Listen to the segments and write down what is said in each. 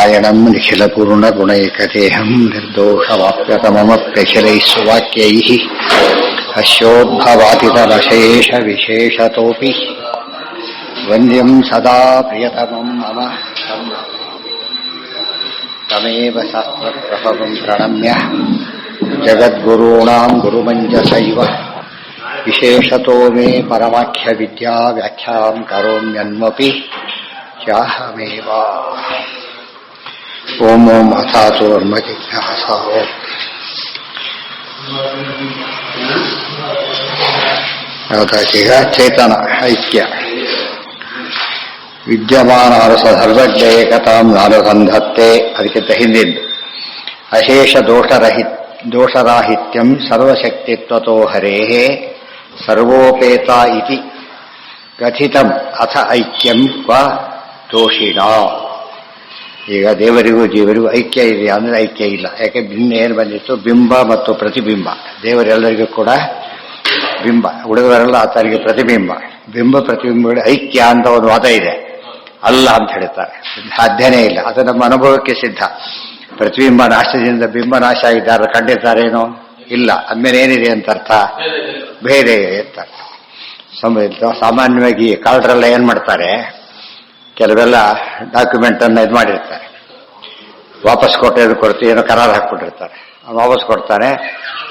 ನಾರಾಯಣಂ ನಿಖಿಲಪೂರ್ಣಗುಣೈಕದೇಹಂ ನಿರ್ದೋಷವಾಪ್ಯತಮಮಪ್ಯಖಿಲೈಃ ಸುವಾಕ್ಯೈಃ ಹಸ್ಯೋದ್ಭವಾತಿತರಶೇಷವಿಶೇಷತೋಪಿ ವಂದ್ಯಂ ಸದಾ ಪ್ರಿಯತಮಂ ಮಮ ತಮೇವ ಶಾಸ್ತ್ರಪ್ರಭವಂ ಪ್ರಣಮ್ಯ ಜಗದ್ಗುರುಣಾಂ ಗುರುಮಂಜಸೈವ ವಿಶೇಷತೋ ಮೇ ಪರಮಾಖ್ಯ ವಿದ್ಯಾ ವ್ಯಾಖ್ಯಾಂ ಕರೋಮ್ಯನ್ವಪಿ ಚಾಹಮೇವ. ಓಂ ಓಂ ಅಥಾತು ವರ್ಮ ಜಿಜ್ಞಾಸಾ. ಈಗ ಚೇತನ ಐಕ್ಯ ವಿದ್ಯಮಾನ ಅರಸ ಸರ್ವಜ್ಞ ಏಕತಾಂ ನಾನುಸಂಧತ್ತೆ. ಅದಕ್ಕಿಂತ ಹಿಂದಿದ್ದು ಅಶೇಷ ದೋಷರಾಹಿತ್ಯಂ ಸರ್ವಶಕ್ತಿತ್ವತೋ ಹರೇಃ ಸರ್ವೋಪೇತ ಇತಿ ಕಥಿತಂ ಅಥ ಐಕ್ಯಂ ಕ್ವ ದೋಷಿಣ. ಈಗ ದೇವರಿಗೂ ಜೀವರಿಗೂ ಐಕ್ಯ ಇದೆಯಾ ಅಂದರೆ ಐಕ್ಯ ಇಲ್ಲ. ಯಾಕೆ ಭಿನ್ನ ಏನು ಬಂದಿತ್ತು? ಬಿಂಬ ಮತ್ತು ಪ್ರತಿಬಿಂಬ. ದೇವರೆಲ್ಲರಿಗೂ ಕೂಡ ಬಿಂಬ, ಉಳಿದವರೆಲ್ಲ ಆತನಿಗೆ ಪ್ರತಿಬಿಂಬ. ಬಿಂಬ ಪ್ರತಿಬಿಂಬಗಳ ಐಕ್ಯ ಅಂತ ಒಂದು ವಾದ ಇದೆ. ಅಲ್ಲ ಅಂತ ಹೇಳ್ತಾರೆ, ಸಾಧ್ಯನೇ ಇಲ್ಲ. ಅದು ನಮ್ಮ ಅನುಭವಕ್ಕೆ ಸಿದ್ಧ. ಪ್ರತಿಬಿಂಬ ನಾಶದಿಂದ ಬಿಂಬ ನಾಶ ಆಗಿದ್ದಾರೆ ಕಂಡಿದ್ದಾರೇನೋ? ಇಲ್ಲ. ಅಂದಮೇಲೆ ಏನಿದೆ ಅಂತ ಅರ್ಥ? ಬೇರೆ ಅಂತ ಅರ್ಥ. ಸಾಮಾನ್ಯವಾಗಿ ಕಾಲ್ಡ್ರೆಲ್ಲ ಏನ್ ಮಾಡ್ತಾರೆ, ಕೆಲವೆಲ್ಲ ಡಾಕ್ಯುಮೆಂಟ್ ಅನ್ನ ಇದು ಮಾಡಿರ್ತಾರೆ, ವಾಪಸ್ ಕೊಟ್ಟು ಏನೋ ಕರಾರು ಹಾಕ್ಬಿಟ್ಟಿರ್ತಾರೆ. ವಾಪಸ್ ಕೊಡ್ತಾನೆ,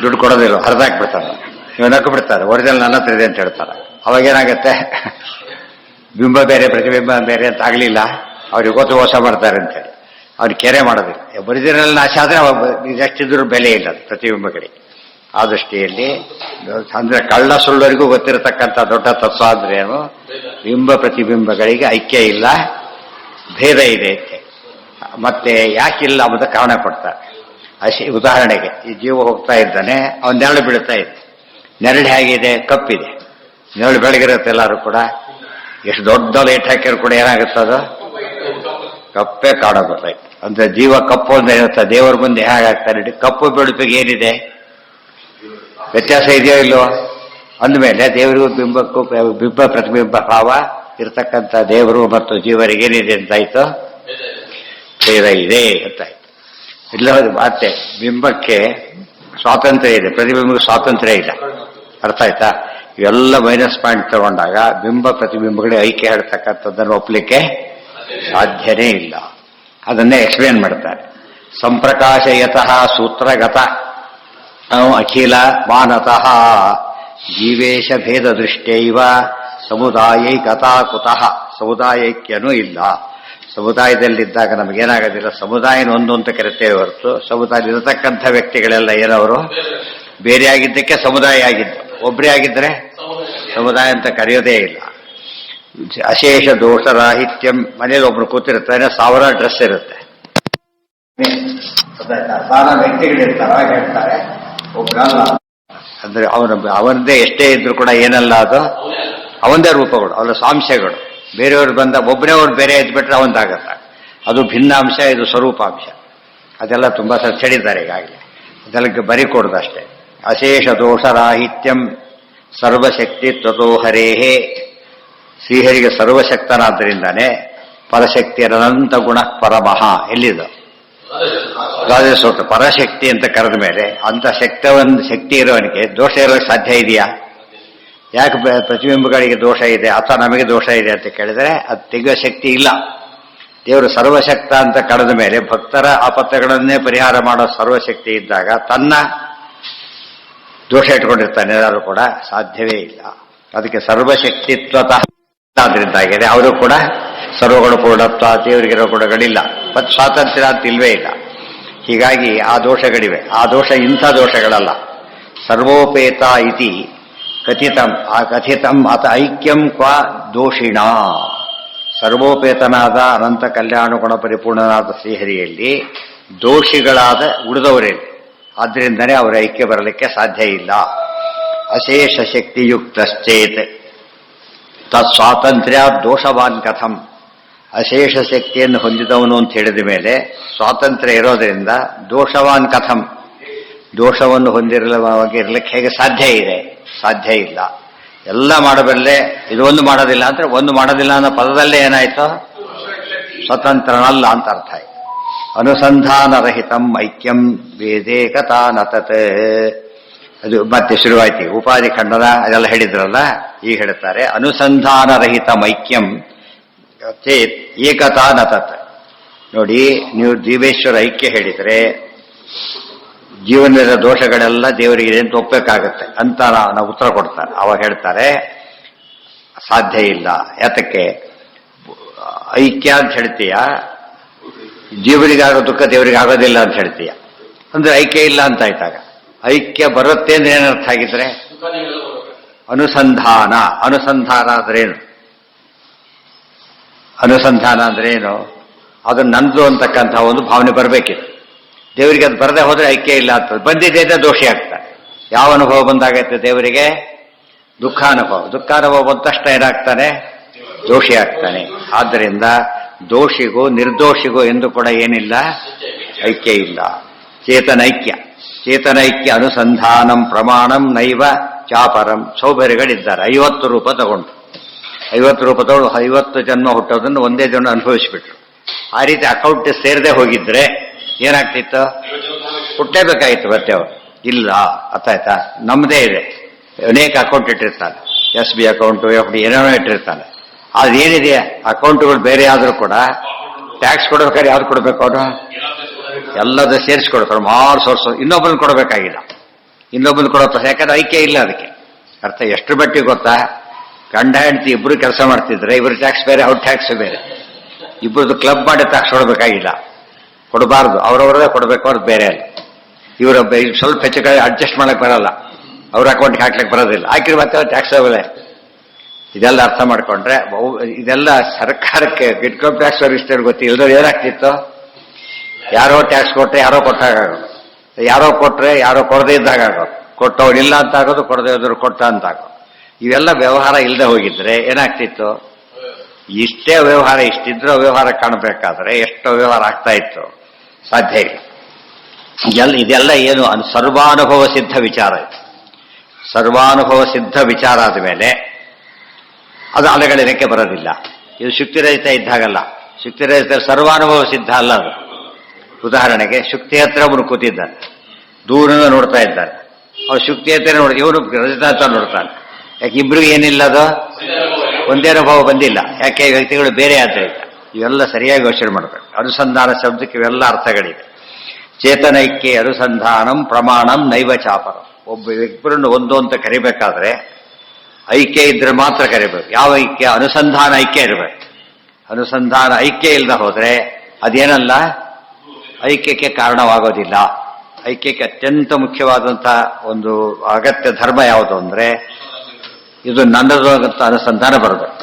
ದುಡ್ಡು ಕೊಡೋದಿಲ್ಲ, ಹರಿದಾಕ್ಬಿಡ್ತಾನೆ. ಇವ್ ನಕ್ಕು ಬಿಡ್ತಾರೆ, ಒರಿಜಿನಲ್ ನನ್ನ ಹತ್ರ ಇದೆ ಅಂತ ಹೇಳ್ತಾರೆ. ಅವಾಗೇನಾಗತ್ತೆ? ಬಿಂಬ ಬೇರೆ ಪ್ರತಿಬಿಂಬ ಬೇರೆ ಅಂತ ಆಗ್ಲಿಲ್ಲ, ಅವ್ರಿಗೆ ಗೊತ್ತು ಮೋಸ ಮಾಡ್ತಾರೆ ಅಂತೇಳಿ ಅವ್ರಿಗೆ ಕೆರೆ ಮಾಡೋದಿಲ್ಲ. ಒರಿಜಿನಲ್ ನಾಶ ಆದ್ರೆ ಎಷ್ಟಿದ್ರು ಬೆಲೆ ಇಲ್ಲ ಪ್ರತಿಬಿಂಬಗಳಿಗೆ. ಆ ದೃಷ್ಟಿಯಲ್ಲಿ ಅಂದ್ರೆ ಕಳ್ಳ ಸುಳ್ಳರಿಗೂ ಗೊತ್ತಿರತಕ್ಕಂಥ ದೊಡ್ಡ ತತ್ವ ಅಂದ್ರೆ ಏನು? ಬಿಂಬ ಪ್ರತಿಬಿಂಬಗಳಿಗೆ ಐಕ್ಯ ಇಲ್ಲ, ಭೇದ ಇದೆ. ಮತ್ತೆ ಯಾಕಿಲ್ಲ ಅನ್ನೋದ ಕಾರಣ ಕೊಡ್ತಾರೆ. ಉದಾಹರಣೆಗೆ, ಈ ಜೀವ ಹೋಗ್ತಾ ಇದ್ದಾನೆ, ಅವನ ನೆರಳು ಬೀಳ್ತಾ ಇದೆ. ನೆರಳು ಹೇಗಿದೆ? ಕಪ್ಪಿದೆ. ನೆರಳು ಬೆಳಗಿರುತ್ತೆ ಎಲ್ಲರೂ ಕೂಡ. ಎಷ್ಟು ದೊಡ್ಡ ಲೈಟ್ ಹಾಕಿದ್ರು ಕೂಡ ಏನಾಗುತ್ತದು? ಕಪ್ಪೇ ಕಾಣ ಗೊತ್ತಾಯ್ತು. ಅಂದ್ರೆ ಜೀವ ಕಪ್ಪು ಅಂತ ಇರುತ್ತೆ. ದೇವರ ಮುಂದೆ ಹೇಗಾಗ್ತಾರೆ? ಕಪ್ಪು ಬೆಳಪಿಗೆ ಏನಿದೆ ವ್ಯತ್ಯಾಸ ಇದೆಯೋ ಇಲ್ಲೋ? ಅಂದಮೇಲೆ ದೇವರಿಗೂ ಬಿಂಬಕ್ಕೂ ಬಿಂಬ ಪ್ರತಿಬಿಂಬ ಭಾವ ಇರತಕ್ಕಂಥ ದೇವರು ಮತ್ತು ಜೀವರಿಗೆ ಏನಿದೆ ಅಂತಾಯ್ತು? ಭೇದ ಇದೆ ಅಂತಾಯ್ತು. ಇಲ್ಲ ಮತ್ತೆ ಬಿಂಬಕ್ಕೆ ಸ್ವಾತಂತ್ರ್ಯ ಇದೆ, ಪ್ರತಿಬಿಂಬಕ್ಕೆ ಸ್ವಾತಂತ್ರ್ಯ ಇಲ್ಲ. ಅರ್ಥ ಆಯ್ತಾ? ಇವೆಲ್ಲ ಮೈನಸ್ ಪಾಯಿಂಟ್ ತಗೊಂಡಾಗ ಬಿಂಬ ಪ್ರತಿಬಿಂಬಗಳಿಗೆ ಐಕ್ಯ ಹೇಳ್ತಕ್ಕಂಥದ್ದನ್ನು ಒಪ್ಪಲಿಕ್ಕೆ ಸಾಧ್ಯನೇ ಇಲ್ಲ. ಅದನ್ನೇ ಎಕ್ಸ್ಪ್ಲೇನ್ ಮಾಡ್ತಾರೆ. ಸಂಪ್ರಕಾಶಯತಃ ಸೂತ್ರಗತ ಅಖಿಲ ಮಾನತಃ ಜೀವೇಶ ಭೇದ ದೃಷ್ಟ್ಯೈವ ಸಮುದಾಯೈಕತಾ ಕುತಃ. ಸಮುದಾಯೈಕ್ಯನೂ ಇಲ್ಲ. ಸಮುದಾಯದಲ್ಲಿದ್ದಾಗ ನಮಗೇನಾಗೋದಿಲ್ಲ, ಸಮುದಾಯನ ಒಂದು ಅಂತ ಕರಿತೇವೆ ಹೊರತು ಸಮುದಾಯದಲ್ಲಿರತಕ್ಕಂಥ ವ್ಯಕ್ತಿಗಳೆಲ್ಲ ಏನವರು ಬೇರೆಯಾಗಿದ್ದಕ್ಕೆ ಸಮುದಾಯ ಆಗಿದ್ದು. ಒಬ್ಬರೇ ಆಗಿದ್ರೆ ಸಮುದಾಯ ಅಂತ ಕರೆಯೋದೇ ಇಲ್ಲ. ಅಶೇಷ ದೋಷರಾಹಿತ್ಯಂ. ಮನೇಲಿ ಒಬ್ರು ಕೂತಿರ್ತಾನೆ, 1000 ಡ್ರೆಸ್ ಇರುತ್ತೆ. ಸಾಲ ವ್ಯಕ್ತಿಗಳಿರ್ತಾರೆ, ಹೇಳ್ತಾರೆ ಒಬ್ಬರಲ್ಲ ಅಂದ್ರೆ ಅವನದೇ ಎಷ್ಟೇ ಇದ್ರು ಕೂಡ ಏನಲ್ಲ, ಅದು ಅವಂದೇ ರೂಪಗಳು, ಅವರ ಸಾಂಶಗಳು. ಬೇರೆಯವ್ರು ಬಂದ ಒಬ್ಬರೇ ಬೇರೆ ಇದ್ಬಿಟ್ರೆ ಅವಂದಾಗತ್ತ. ಅದು ಭಿನ್ನಾಂಶ, ಇದು ಸ್ವರೂಪಾಂಶ. ಅದೆಲ್ಲ ತುಂಬಾ ಹೇಳಿದ್ದಾರೆ ಈಗಾಗಲೇ. ಅದೆಲ್ಲ ಬರಿ ಕೊಡುದಷ್ಟೇ. ಅಶೇಷ ದೋಷರಾಹಿತ್ಯಂ ಸರ್ವಶಕ್ತಿ ತ್ವತೋ ಹರೇಹೇ. ಶ್ರೀಹರಿಗೆ ಸರ್ವಶಕ್ತನಾದ್ದರಿಂದಾನೆ ಪರಶಕ್ತಿಯ ಅನಂತ ಗುಣ ಪರಮಃ. ಎಲ್ಲಿದು? ರಾಜಸೂತ್ರ. ಪರಶಕ್ತಿ ಅಂತ ಕರೆದ ಮೇಲೆ ಅಂತ ಶಕ್ತಿ ಇರೋವನಿಗೆ ದೋಷ ಇರೋಕ್ಕೆ ಸಾಧ್ಯ ಇದೆಯಾ? ಯಾಕೆ ಪ್ರತಿಬಿಂಬಗಳಿಗೆ ದೋಷ ಇದೆ ಅಥವಾ ನಮಗೆ ದೋಷ ಇದೆ ಅಂತ ಕೇಳಿದರೆ ಅದು ತೆಗೆಯುವ ಶಕ್ತಿ ಇಲ್ಲ. ದೇವರು ಸರ್ವಶಕ್ತ ಅಂತ ಕರೆದ ಮೇಲೆ ಭಕ್ತರ ಆಪತ್ತುಗಳನ್ನೇ ಪರಿಹಾರ ಮಾಡೋ ಸರ್ವಶಕ್ತಿ ಇದ್ದಾಗ ತನ್ನ ದೋಷ ಇಟ್ಕೊಂಡಿರ್ತಾನೆ ಎಲ್ಲರೂ ಕೂಡ ಸಾಧ್ಯವೇ ಇಲ್ಲ. ಅದಕ್ಕೆ ಸರ್ವಶಕ್ತಿತ್ವತಃ ಆದ್ರಿಂದಾಗಿದೆ. ಅವರು ಕೂಡ ಸರ್ವಗಳು ಪೂರ್ಣತ್ವ, ದೇವರಿಗಿರೋ ಗುಣಗಳಿಲ್ಲ, ಮತ್ತು ಸ್ವಾತಂತ್ರ್ಯ ಅಂತ ಇಲ್ವೇ ಇಲ್ಲ. ಹೀಗಾಗಿ ಆ ದೋಷಗಳಿವೆ. ಆ ದೋಷ ಇಂಥ ದೋಷಗಳಲ್ಲ. ಸರ್ವೋಪೇತ ಇತಿ ಕಥಿತಂ. ಆ ಕಥಿತಂ ಅತ ಐಕ್ಯಂ ಕ್ವ ದೋಷಿಣ. ಸರ್ವೋಪೇತನಾದ ಅನಂತ ಕಲ್ಯಾಣ ಗುಣ ಪರಿಪೂರ್ಣನಾದ ಶ್ರೀಹರಿಯಲ್ಲಿ ದೋಷಿಗಳಾದ ಉಳಿದವರಲ್ಲಿ, ಆದ್ದರಿಂದನೇ ಅವರ ಐಕ್ಯ ಬರಲಿಕ್ಕೆ ಸಾಧ್ಯ ಇಲ್ಲ. ಅಶೇಷ ಶಕ್ತಿಯುಕ್ತಶ್ಚೇತ್ ತತ್ಸ್ವಾತಂತ್ರ್ಯ ದೋಷವಾನ್ ಕಥಂ. ಅಶೇಷ ಶಕ್ತಿಯನ್ನು ಹೊಂದಿದವನು ಅಂತ ಹೇಳಿದ ಮೇಲೆ ಸ್ವಾತಂತ್ರ್ಯ ಇರೋದರಿಂದ ದೋಷವಾನ್ ಕಥಂ, ದೋಷವನ್ನು ಹೊಂದಿರಲಿಕ್ಕೆ ಹೇಗೆ ಸಾಧ್ಯ ಇದೆ? ಸಾಧ್ಯ ಇಲ್ಲ. ಎಲ್ಲ ಮಾಡಬಲ್ಲೆ, ಇದೊಂದು ಮಾಡೋದಿಲ್ಲ ಅಂದ್ರೆ ಒಂದು ಮಾಡೋದಿಲ್ಲ ಅನ್ನೋ ಪದದಲ್ಲೇ ಏನಾಯ್ತು? ಸ್ವತಂತ್ರನಲ್ಲ ಅಂತ ಅರ್ಥ ಆಯ್ತು. ಅನುಸಂಧಾನರಹಿತಂ ಐಕ್ಯಂ ವೇದೇಕತಾ ನತತ್. ಅದು ಮತ್ತೆ ಶುರುವಾಯ್ತು ಉಪಾಧಿ ಖಂಡನ ಅದೆಲ್ಲ ಹೇಳಿದ್ರಲ್ಲ. ಈಗ ಹೇಳ್ತಾರೆ ಅನುಸಂಧಾನರಹಿತ ಐಕ್ಯಂ ಚೇತ್ ಏಕತಾ ನತತ್. ನೋಡಿ, ನೀವು ಜೀವೇಶ್ವರ ಐಕ್ಯ ಹೇಳಿದರೆ ಜೀವನದ ದೋಷಗಳೆಲ್ಲ ದೇವರಿಗೆ ಅಂತ ಒಪ್ಪಬೇಕಾಗತ್ತೆ ಅಂತ ನಾವು ಉತ್ತರ ಕೊಡ್ತಾರೆ. ಅವಾಗ ಹೇಳ್ತಾರೆ ಸಾಧ್ಯ ಇಲ್ಲ. ಯಾತಕ್ಕೆ? ಐಕ್ಯ ಅಂತ ಹೇಳ್ತೀಯ, ಜೀವನಿಗಾಗೋ ದುಃಖ ದೇವರಿಗೆ ಆಗೋದಿಲ್ಲ ಅಂತ ಹೇಳ್ತೀಯ. ಅಂದ್ರೆ ಐಕ್ಯ ಇಲ್ಲ ಅಂತ ಆಯ್ತಾಗ ಐಕ್ಯ ಬರುತ್ತೆ ಅಂದ್ರೆ ಏನರ್ಥ ಆಗಿದ್ರೆ ಅನುಸಂಧಾನ. ಅನುಸಂಧಾನ ಅಂದ್ರೇನು? ಅನುಸಂಧಾನ ಅಂದ್ರೇನು? ಅದು ನಂದು ಅಂತಕ್ಕಂಥ ಒಂದು ಭಾವನೆ ಬರಬೇಕಿದೆ. ದೇವರಿಗೆ ಅದು ಬರದೆ ಹೋದ್ರೆ ಐಕ್ಯ ಇಲ್ಲ ಅಂತ. ಬಂದಿದೆ ಅಂತ ದೋಷಿ ಆಗ್ತಾರೆ. ಯಾವ ಅನುಭವ ಬಂದಾಗತ್ತೆ ದೇವರಿಗೆ? ದುಃಖಾನುಭವ. ದುಃಖಾನುಭವ ಬಂದ ತಕ್ಷಣ ಏನಾಗ್ತಾನೆ? ದೋಷಿ ಆಗ್ತಾನೆ. ಆದ್ದರಿಂದ ದೋಷಿಗೂ ನಿರ್ದೋಷಿಗೂ ಎಂದು ಕೂಡ ಏನಿಲ್ಲ, ಐಕ್ಯ ಇಲ್ಲ. ಚೇತನೈಕ್ಯ. ಚೇತನೈಕ್ಯ ಅನುಸಂಧಾನಂ ಪ್ರಮಾಣಂ ನೈವ ಚಾಪರಂ. ಸೌಭರ್ಯಗಳಿದ್ದಾರೆ. 50 ರೂಪ ತಗೊಂಡು 50 ರೂಪ ತಗೊಂಡು 50 ಜನ್ಮ ಹುಟ್ಟೋದನ್ನು ಒಂದೇ ಜನ ಅನುಭವಿಸಿಬಿಟ್ರು. ಆ ರೀತಿ ಅಕೌಂಟ್ ಸೇರದೆ ಹೋಗಿದ್ರೆ ಏನಾಗ್ತಿತ್ತು? ಹುಟ್ಟೇಬೇಕಾಗಿತ್ತು ಮತ್ತೆ ಅವರು. ಇಲ್ಲ, ಅರ್ಥ ಆಯ್ತಾ? ನಮ್ಮದೇ ಇದೆ. ಅನೇಕ ಅಕೌಂಟ್ ಇಟ್ಟಿರ್ತಾನೆ. SB ಅಕೌಂಟು, FD ಏನೇನೋ ಇಟ್ಟಿರ್ತಾನೆ. ಅದೇನಿದೆ ಅಕೌಂಟ್ಗಳು ಬೇರೆ ಆದರೂ ಕೂಡ ಟ್ಯಾಕ್ಸ್ ಕೊಡ್ಬೇಕಾದ್ರೆ ಯಾವ್ದು ಕೊಡಬೇಕು? ಅವನು ಎಲ್ಲದ ಸೇರಿಸ್ಕೊಡ್ತಾರೆ. ಮಾರು ಸೋರ್ಸ್ ಇನ್ನೊಬ್ಬನ ಕೊಡಬೇಕಾಗಿಲ್ಲ. ಇನ್ನೊಬ್ಬನ ಕೊಡೋ ಯಾಕಂದ್ರೆ ಐಕ್ಯ ಇಲ್ಲ ಅದಕ್ಕೆ. ಅರ್ಥ ಎಷ್ಟು ಮಟ್ಟಿಗೆ ಗೊತ್ತಾ? ಗಂಡ ಹೆಂಡತಿ ಇಬ್ರು ಕೆಲಸ ಮಾಡ್ತಿದ್ರೆ ಇವ್ರ ಟ್ಯಾಕ್ಸ್ ಬೇರೆ, ಅವ್ರ ಟ್ಯಾಕ್ಸ್ ಬೇರೆ. ಇಬ್ಬರದು ಕ್ಲಬ್ ಮಾಡಿ ಟ್ಯಾಕ್ಸ್ ಕೊಡಬೇಕಾಗಿಲ್ಲ, ಕೊಡಬಾರ್ದು. ಅವ್ರವ್ರದೇ ಕೊಡಬೇಕು, ಅವ್ರದ್ದು ಬೇರೆ ಅಲ್ಲ. ಇವರ ಸ್ವಲ್ಪ ಹೆಚ್ಚು ಕಡೆ ಅಡ್ಜಸ್ಟ್ ಮಾಡಕ್ ಬರಲ್ಲ, ಅವ್ರ ಅಕೌಂಟ್ಗೆ ಹಾಕ್ಲಿಕ್ಕೆ ಬರೋದಿಲ್ಲ. ಹಾಕಿದ್ರೆ ಮತ್ತೆ ಟ್ಯಾಕ್ಸ್ ಬೆಲೆ. ಇದೆಲ್ಲ ಅರ್ಥ ಮಾಡ್ಕೊಂಡ್ರೆ ಇದೆಲ್ಲ ಸರ್ಕಾರಕ್ಕೆ ಇನ್ಕಮ್ ಟ್ಯಾಕ್ಸ್ ಅವ್ರು ಇಷ್ಟ ಗೊತ್ತಿಲ್ಲದವ್ರು ಏನಾಗ್ತಿತ್ತು? ಯಾರೋ ಟ್ಯಾಕ್ಸ್ ಕೊಟ್ಟರೆ ಯಾರೋ ಕೊಟ್ಟಾಗ ಆಗೋದು, ಯಾರೋ ಕೊಟ್ರೆ ಯಾರೋ ಕೊಡದೇ ಇದ್ದಾಗ ಆಗೋದು, ಕೊಟ್ಟವ್ರಿಲ್ಲ ಅಂತ ಆಗೋದು, ಕೊಡದೇ ಇದ್ರು ಕೊಟ್ಟ ಅಂತ ಆಗೋದು. ಇವೆಲ್ಲ ವ್ಯವಹಾರ ಇಲ್ಲದೆ ಹೋಗಿದ್ರೆ ಏನಾಗ್ತಿತ್ತು? ಇಷ್ಟೇ ವ್ಯವಹಾರ, ಇಷ್ಟಿದ್ರೂ ವ್ಯವಹಾರ ಕಾಣಬೇಕಾದ್ರೆ ಎಷ್ಟೋ ವ್ಯವಹಾರ ಆಗ್ತಾ ಇತ್ತು. ಸಾಧ್ಯ ಇಲ್ಲ. ಇದೆಲ್ಲ ಏನು ಸರ್ವಾನುಭವ ಸಿದ್ಧ ವಿಚಾರ. ಇದು ಸರ್ವಾನುಭವ ಸಿದ್ಧ ವಿಚಾರ ಆದ ಮೇಲೆ ಅದು ಅಲೆಗಳಿರಕ್ಕೆ ಬರೋದಿಲ್ಲ. ಇದು ಶುಕ್ತಿರಹಿತ ಇದ್ದಾಗಲ್ಲ. ಶುಕ್ತಿರಹಿತ ಸರ್ವಾನುಭವ ಸಿದ್ಧ ಅಲ್ಲ ಅದು. ಉದಾಹರಣೆಗೆ ಶುಕ್ತಿ ಹತ್ರ ಅವನು ಕೂತಿದ್ದಾನೆ, ದೂರದಿಂದ ನೋಡ್ತಾ ಇದ್ದಾನೆ. ಅವನು ಶುಕ್ತಿ ಹತ್ರ ನೋಡಿ, ಇವನು ರಜತಾಂತ ನೋಡ್ತಾನೆ. ಯಾಕೆ ಇಬ್ರಿಗೂ ಏನಿಲ್ಲ, ಅದು ಒಂದೇ ಅನುಭವ ಬಂದಿಲ್ಲ. ಯಾಕೆ ವ್ಯಕ್ತಿಗಳು ಬೇರೆ ಆದ್ದರಿಂದ. ಇವೆಲ್ಲ ಸರಿಯಾಗಿ ಯೋಚನೆ ಮಾಡಬೇಕು. ಅನುಸಂಧಾನ ಶಬ್ದಕ್ಕೆ ಇವೆಲ್ಲ ಅರ್ಥಗಳಿವೆ. ಚೇತನೈಕ್ಯ ಅನುಸಂಧಾನಂ ಪ್ರಮಾಣಂ ನೈವ ಚಾಪರಂ. ಒಬ್ಬ ವ್ಯಕ್ತಿಗಳನ್ನು ಒಂದು ಅಂತ ಕರಿಬೇಕಾದ್ರೆ ಐಕ್ಯ ಇದ್ರೆ ಮಾತ್ರ ಕರಿಬೇಕು. ಯಾವ ಐಕ್ಯ? ಅನುಸಂಧಾನ ಐಕ್ಯ ಇರಬೇಕು. ಅನುಸಂಧಾನ ಐಕ್ಯ ಇಲ್ಲದೆ ಹೋದ್ರೆ ಅದೇನಲ್ಲ, ಐಕ್ಯಕ್ಕೆ ಕಾರಣವಾಗೋದಿಲ್ಲ. ಐಕ್ಯಕ್ಕೆ ಅತ್ಯಂತ ಮುಖ್ಯವಾದಂತಹ ಒಂದು ಅಗತ್ಯ ಧರ್ಮ ಯಾವುದು ಅಂದ್ರೆ ಇದು ನನ್ನದು ಅಂತ ಅನುಸಂಧಾನ ಬರಬೇಕು.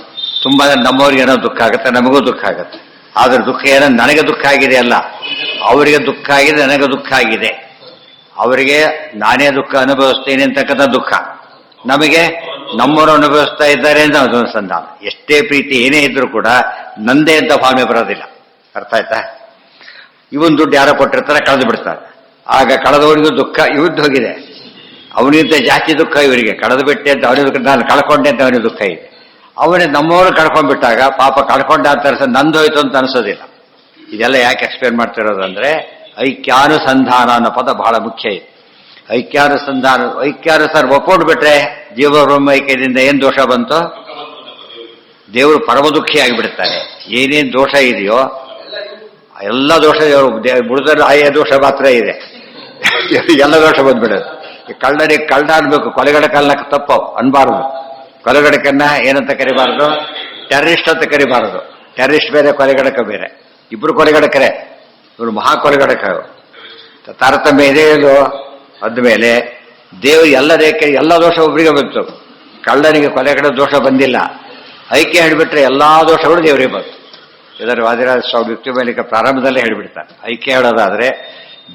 ತುಂಬಾ ನಮ್ಮವ್ರಿಗೆ ಏನೋ ದುಃಖ ಆಗುತ್ತೆ, ನಮಗೂ ದುಃಖ ಆಗುತ್ತೆ. ಆದ್ರೆ ದುಃಖ ಏನೋ ನನಗೆ ದುಃಖ ಆಗಿದೆ ಅಲ್ಲ, ಅವರಿಗೆ ದುಃಖ ಆಗಿದೆ, ನನಗೆ ದುಃಖ ಆಗಿದೆ. ಅವರಿಗೆ ನಾನೇ ದುಃಖ ಅನುಭವಿಸ್ತೇನೆ ಅಂತಕ್ಕಂಥ ದುಃಖ, ನಮಗೆ ನಮ್ಮವರು ಅನುಭವಿಸ್ತಾ ಇದ್ದಾರೆ ಅಂತ ಅನುಸಂಧಾನ. ಎಷ್ಟೇ ಪ್ರೀತಿ ಏನೇ ಇದ್ರೂ ಕೂಡ ನಂದೇ ಅಂತ ಭಾವನೆ ಬರೋದಿಲ್ಲ. ಅರ್ಥ ಆಯ್ತಾ? ಇವನ್ ದುಡ್ಡು ಯಾರೋ ಕೊಟ್ಟಿರ್ತಾರೆ, ಕಳೆದು ಬಿಡ್ತಾರೆ. ಆಗ ಕಳೆದವನಿಗೂ ದುಃಖ, ಇವ್ರದ್ದು ಹೋಗಿದೆ. ಅವನಿಗಿಂತ ಜಾಸ್ತಿ ದುಃಖ ಇವರಿಗೆ. ಕಳೆದು ಬಿಟ್ಟೆ ಅಂತ ಅವನಿಗೆ, ನಾನು ಕಳ್ಕೊಂಡೆ ಅಂತ ಅವನಿಗೆ ದುಃಖ ಇದೆ. ಅವನಿಗೆ ನಮ್ಮವರು ಕಳ್ಕೊಂಡ್ಬಿಟ್ಟಾಗ ಪಾಪ ಕಳ್ಕೊಂಡ ಅಂತ ಅನ್ಸ, ನಂದೋಯ್ತು ಅಂತ ಅನ್ಸೋದಿಲ್ಲ. ಇದೆಲ್ಲ ಯಾಕೆ ಎಕ್ಸ್ಪ್ಲೇನ್ ಮಾಡ್ತಿರೋದಂದ್ರೆ ಐಕ್ಯಾನುಸಂಧಾನ ಅನ್ನೋ ಪದ ಬಹಳ ಮುಖ್ಯ ಇದೆ. ಐಕ್ಯಾನುಸಂಧಾನ, ಐಕ್ಯಾನುಸಾರ ಒಪ್ಕೊಂಡ್ಬಿಟ್ರೆ ಜೀವ ಬ್ರಹ್ಮ ಐಕ್ಯದಿಂದ ಏನ್ ದೋಷ ಬಂತು? ದೇವರು ಪರಮ ದುಃಖಿ ಆಗಿಬಿಡ್ತಾನೆ. ಏನೇನ್ ದೋಷ ಇದೆಯೋ ಎಲ್ಲ ದೋಷ ಬುಡದಲ್ಲಿ ಆಯಾ ದೋಷ ಮಾತ್ರ ಇದೆ. ಎಲ್ಲ ದೋಷ ಬಂದ್ಬಿಡೋದು. ಕಳ್ಳನಿಗೆ ಕಳ್ಳ ಅನ್ಬೇಕು, ಕೊಲೆಗಡಕಲ್ಲ ತಪ್ಪು ಅನ್ಬಾರದು. ಕೊಲೆಗಡಕನ್ನ ಏನಂತ ಕರಿಬಾರದು? ಟೆರರಿಸ್ಟ್ ಅಂತ ಕರಿಬಾರದು. ಟೆರರಿಸ್ಟ್ ಬೇರೆ, ಕೊಲೆಗಡಕ ಬೇರೆ. ಇಬ್ರು ಕೊಲೆಗಡಕರೇ. ಇವರು ಮಹಾ ಕೊಲೆಗಡಕ. ತಾರತಮ್ಯ ಇದೆ ಇದು. ಅದ್ಮೇಲೆ ದೇವರು ಎಲ್ಲ ದೋಷ ಒಬ್ಬರಿಗೆ ಬಂತು. ಕಳ್ಳನಿಗೆ ಕೊಲೆಗಡ ದೋಷ ಬಂದಿಲ್ಲ. ಐಕ್ಯ ಹೇಳಿಬಿಟ್ರೆ ಎಲ್ಲಾ ದೋಷಗಳು ದೇವರಿಗೆ ಬಂತು. ಇದರ ವಾದಿರಾಜ ಸ್ವಾಮಿ ಯುಕ್ತಿ ಮೇಲಿಕ ಪ್ರಾರಂಭದಲ್ಲೇ ಹೇಳಿಬಿಡ್ತಾರೆ. ಐಕ್ಯ ಹೇಳೋದಾದ್ರೆ